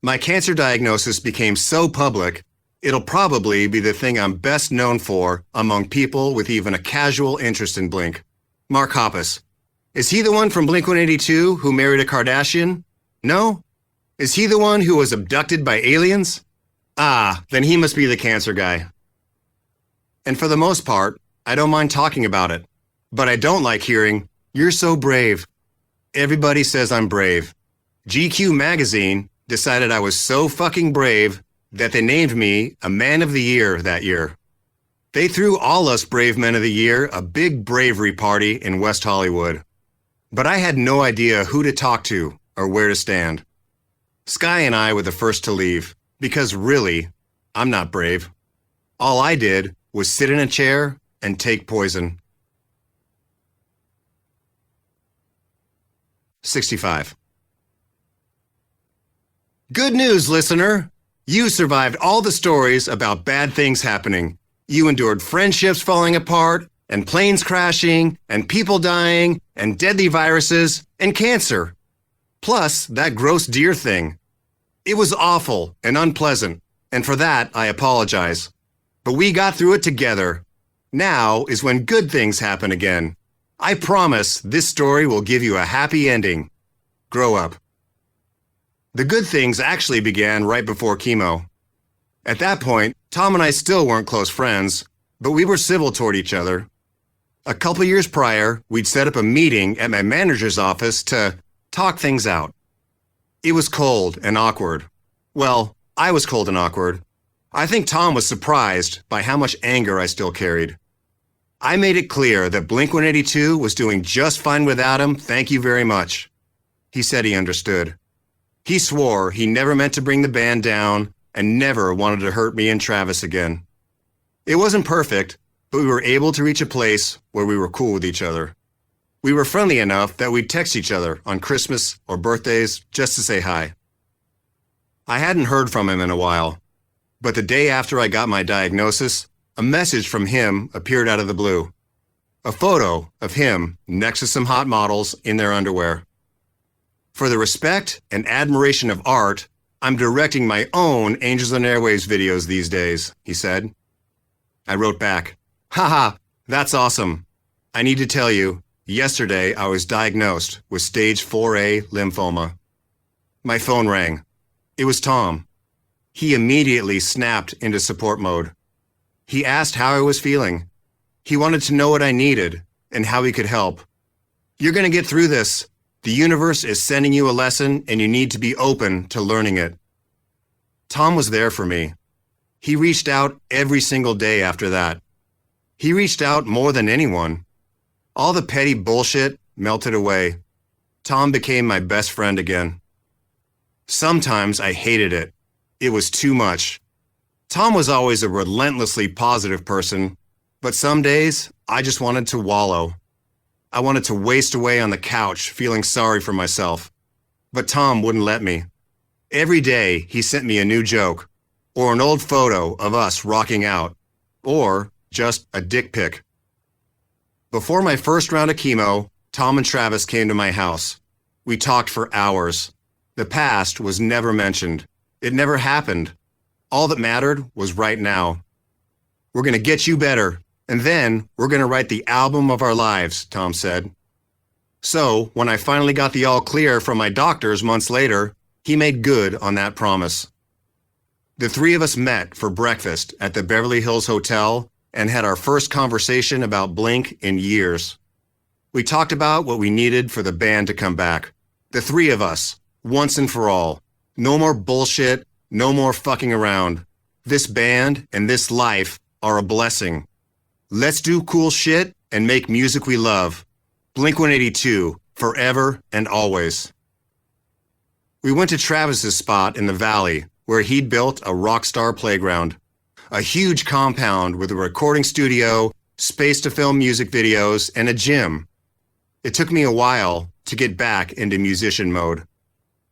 My cancer diagnosis became so public, it'll probably be the thing I'm best known for among people with even a casual interest in Blink. Mark Hoppus. Is he the one from Blink-182 who married a Kardashian? No? Is he the one who was abducted by aliens? Ah, then he must be the cancer guy. And for the most part, I don't mind talking about it. But I don't like hearing, "You're so brave." Everybody says I'm brave. GQ magazine decided I was so fucking brave that they named me a Man of the Year that year. They threw all us brave men of the year a big bravery party in West Hollywood. But I had no idea who to talk to or where to stand. Sky and I were the first to leave, because really, I'm not brave. All I did was sit in a chair and take poison. 65. Good news, listener! You survived all the stories about bad things happening. You endured friendships falling apart, and planes crashing, and people dying, and deadly viruses, and cancer. Plus, that gross deer thing. It was awful and unpleasant, and for that, I apologize. But we got through it together. Now is when good things happen again. I promise this story will give you a happy ending. Grow up. The good things actually began right before chemo. At that point, Tom and I still weren't close friends, but we were civil toward each other. A couple years prior, we'd set up a meeting at my manager's office to talk things out. It was cold and awkward. Well, I was cold and awkward. I think Tom was surprised by how much anger I still carried. I made it clear that Blink-182 was doing just fine without him, thank you very much. He said he understood. He swore he never meant to bring the band down and never wanted to hurt me and Travis again. It wasn't perfect, but we were able to reach a place where we were cool with each other. We were friendly enough that we'd text each other on Christmas or birthdays just to say hi. I hadn't heard from him in a while, but the day after I got my diagnosis, a message from him appeared out of the blue. A photo of him next to some hot models in their underwear. For the respect and admiration of art, I'm directing my own Angels on Airwaves videos these days, he said. I wrote back, "Haha, that's awesome. I need to tell you, yesterday I was diagnosed with stage 4A lymphoma." My phone rang. It was Tom. He immediately snapped into support mode. He asked how I was feeling. He wanted to know what I needed and how he could help. "You're going to get through this. The universe is sending you a lesson and you need to be open to learning it." Tom was there for me. He reached out every single day after that. He reached out more than anyone. All the petty bullshit melted away. Tom became my best friend again. Sometimes I hated it. It was too much. Tom was always a relentlessly positive person, but some days I just wanted to wallow. I wanted to waste away on the couch feeling sorry for myself. But Tom wouldn't let me. Every day he sent me a new joke, or an old photo of us rocking out, or just a dick pic. Before my first round of chemo, Tom and Travis came to my house. We talked for hours. The past was never mentioned. It never happened. All that mattered was right now. We're going to get you better, and then we're going to write the album of our lives, Tom said. So, when I finally got the all clear from my doctors months later, he made good on that promise. The three of us met for breakfast at the Beverly Hills Hotel and had our first conversation about Blink in years. We talked about what we needed for the band to come back. The three of us, once and for all. No more bullshit, no more fucking around. This band and this life are a blessing. Let's do cool shit and make music we love. Blink-182, forever and always. We went to Travis's spot in the valley, where he'd built a rock star playground. A huge compound with a recording studio, space to film music videos, and a gym. It took me a while to get back into musician mode.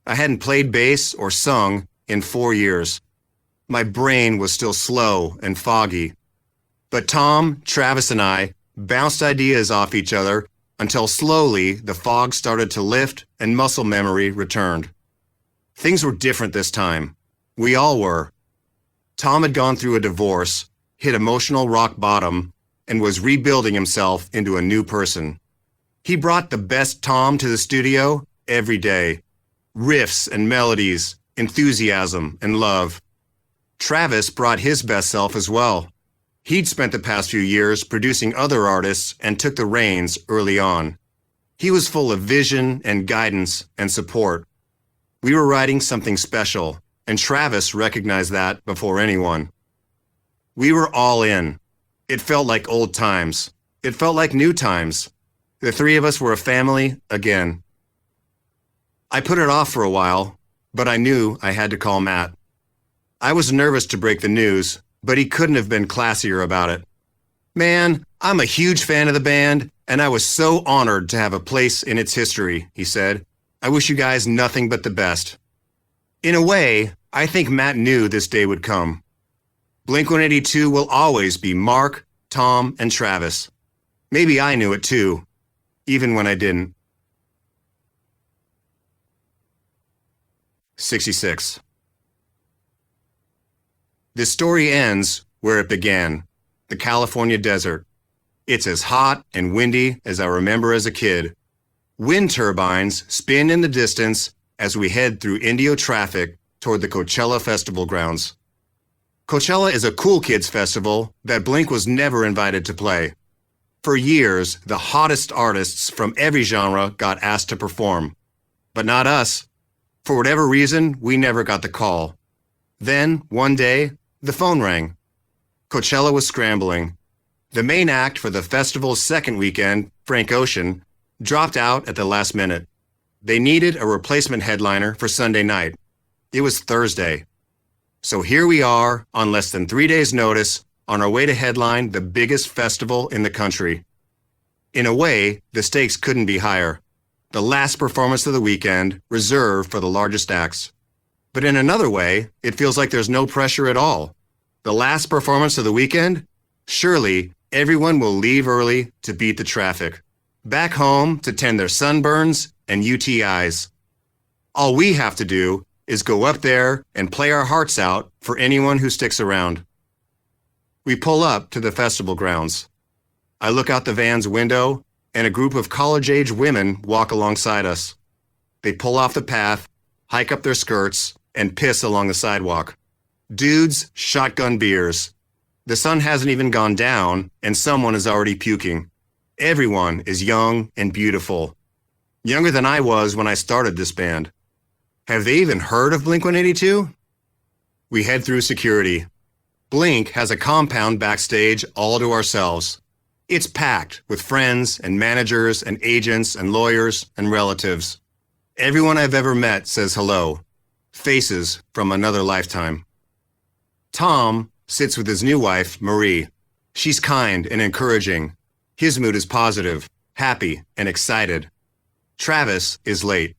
I hadn't played bass or sung in 4 years. My brain was still slow and foggy. But Tom, Travis, and I bounced ideas off each other until slowly the fog started to lift and muscle memory returned. Things were different this time. We all were. Tom had gone through a divorce, hit emotional rock bottom, and was rebuilding himself into a new person. He brought the best Tom to the studio every day. Riffs and melodies, enthusiasm and love. Travis brought his best self as well. He'd spent the past few years producing other artists and took the reins early on. He was full of vision and guidance and support. We were writing something special, and Travis recognized that before anyone. We were all in. It felt like old times. It felt like new times. The three of us were a family again. I put it off for a while, but I knew I had to call Matt. I was nervous to break the news, but he couldn't have been classier about it. "Man, I'm a huge fan of the band, and I was so honored to have a place in its history," he said. "I wish you guys nothing but the best." In a way, I think Matt knew this day would come. Blink-182 will always be Mark, Tom, and Travis. Maybe I knew it too, even when I didn't. 66. This story ends where it began, the California desert. It's as hot and windy as I remember as a kid. Wind turbines spin in the distance as we head through Indio traffic toward the Coachella Festival grounds. Coachella is a cool kids festival that Blink was never invited to play. For years, the hottest artists from every genre got asked to perform. But not us. For whatever reason, we never got the call. Then, one day, the phone rang. Coachella was scrambling. The main act for the festival's second weekend, Frank Ocean, dropped out at the last minute. They needed a replacement headliner for Sunday night. It was Thursday. So here we are, on less than 3 days' notice, on our way to headline the biggest festival in the country. In a way, the stakes couldn't be higher. The last performance of the weekend, reserved for the largest acts. But in another way, it feels like there's no pressure at all. The last performance of the weekend? Surely, everyone will leave early to beat the traffic. Back home to tend their sunburns and UTIs. All we have to do is go up there and play our hearts out for anyone who sticks around. We pull up to the festival grounds. I look out the van's window, and a group of college-age women walk alongside us. They pull off the path, hike up their skirts, and piss along the sidewalk. Dudes shotgun beers. The sun hasn't even gone down, and someone is already puking. Everyone is young and beautiful. Younger than I was when I started this band. Have they even heard of Blink-182? We head through security. Blink has a compound backstage all to ourselves. It's packed with friends and managers and agents and lawyers and relatives. Everyone I've ever met says hello. Faces from another lifetime. Tom sits with his new wife, Marie. She's kind and encouraging. His mood is positive, happy, and excited. Travis is late.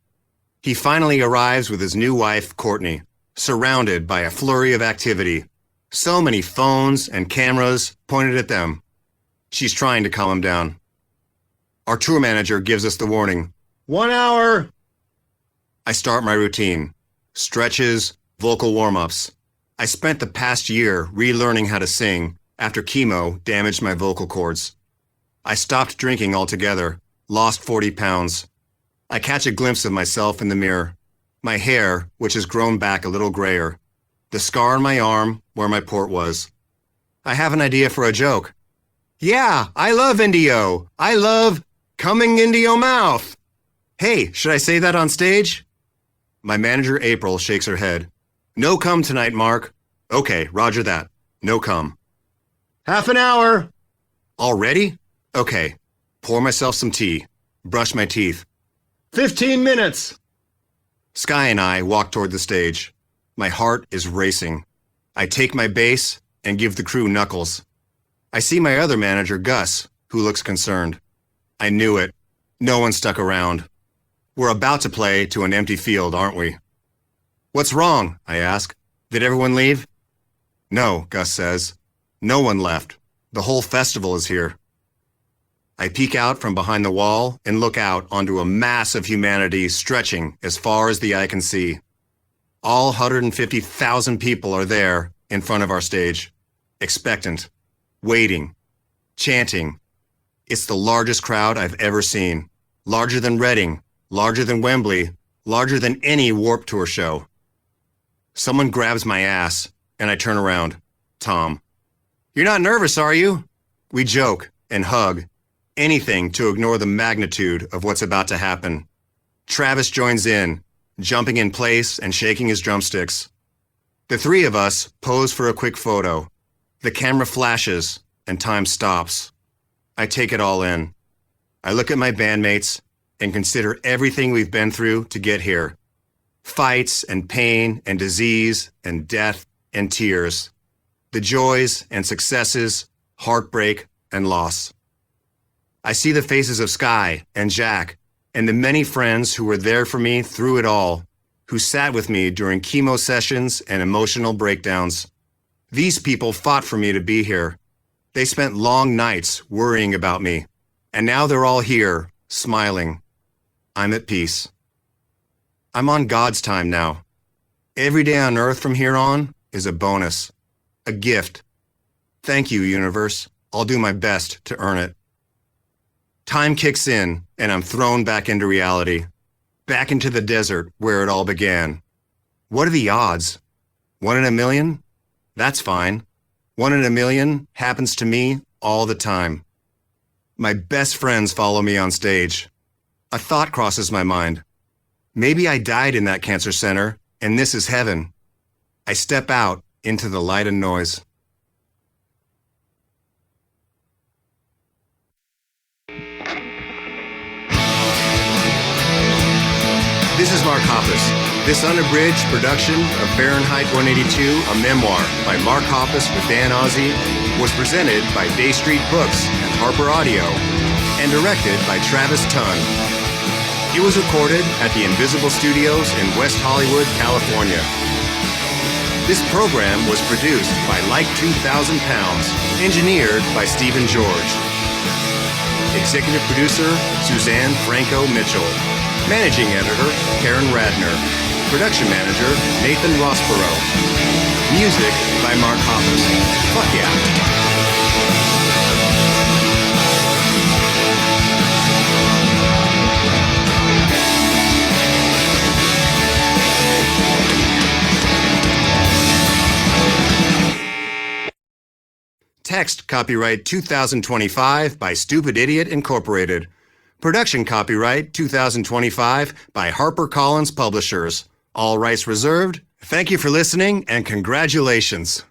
He finally arrives with his new wife, Courtney, surrounded by a flurry of activity. So many phones and cameras pointed at them. She's trying to calm him down. Our tour manager gives us the warning. 1 hour! I start my routine. Stretches, vocal warm-ups. I spent the past year relearning how to sing after chemo damaged my vocal cords. I stopped drinking altogether, lost 40 pounds. I catch a glimpse of myself in the mirror. My hair, which has grown back a little grayer. The scar on my arm where my port was. I have an idea for a joke. Yeah, I love Indio. I love coming into your mouth. Hey, should I say that on stage? My manager, April, shakes her head. No come tonight, Mark. Okay, roger that. No come. Half an hour. Already? Okay. Pour myself some tea. Brush my teeth. 15 minutes. Sky and I walk toward the stage. My heart is racing. I take my bass and give the crew knuckles. I see my other manager, Gus, who looks concerned. I knew it. No one stuck around. We're about to play to an empty field, aren't we? What's wrong? I ask. Did everyone leave? No, Gus says. No one left. The whole festival is here. I peek out from behind the wall and look out onto a mass of humanity stretching as far as the eye can see. All 150,000 people are there in front of our stage, expectant, waiting, chanting. It's the largest crowd I've ever seen. Larger than Reading, larger than Wembley, larger than any Warped Tour show. Someone grabs my ass, and I turn around. Tom. You're not nervous, are you? We joke and hug. Anything to ignore the magnitude of what's about to happen. Travis joins in, jumping in place and shaking his drumsticks. The three of us pose for a quick photo. The camera flashes, and time stops. I take it all in. I look at my bandmates and consider everything we've been through to get here. Fights and pain and disease and death and tears. The joys and successes, heartbreak and loss. I see the faces of Sky and Jack and the many friends who were there for me through it all, who sat with me during chemo sessions and emotional breakdowns. These people fought for me to be here. They spent long nights worrying about me, and now they're all here, smiling. I'm at peace. I'm on God's time now. Every day on earth from here on is a bonus, a gift. Thank you, universe. I'll do my best to earn it. Time kicks in, and I'm thrown back into reality, back into the desert where it all began. What are the odds? 1 in a million? That's fine. 1 in a million happens to me all the time. My best friends follow me on stage. A thought crosses my mind. Maybe I died in that cancer center, and this is heaven. I step out into the light and noise. This is Mark Hoppus. This unabridged production of Fahrenheit-182, a memoir by Mark Hoppus with Dan Ozzie, was presented by Day Street Books and Harper Audio, and directed by Travis Tunn. It was recorded at the Invisible Studios in West Hollywood, California. This program was produced by Like 2,000 Pounds, engineered by Stephen George. Executive producer, Suzanne Franco Mitchell. Managing editor, Karen Radner. Production manager, Nathan Rossborough. Music by Mark Hoppus. Fuck yeah. Text copyright 2025 by Stupid Idiot Incorporated. Production copyright 2025 by HarperCollins Publishers. All rights reserved. Thank you for listening and congratulations.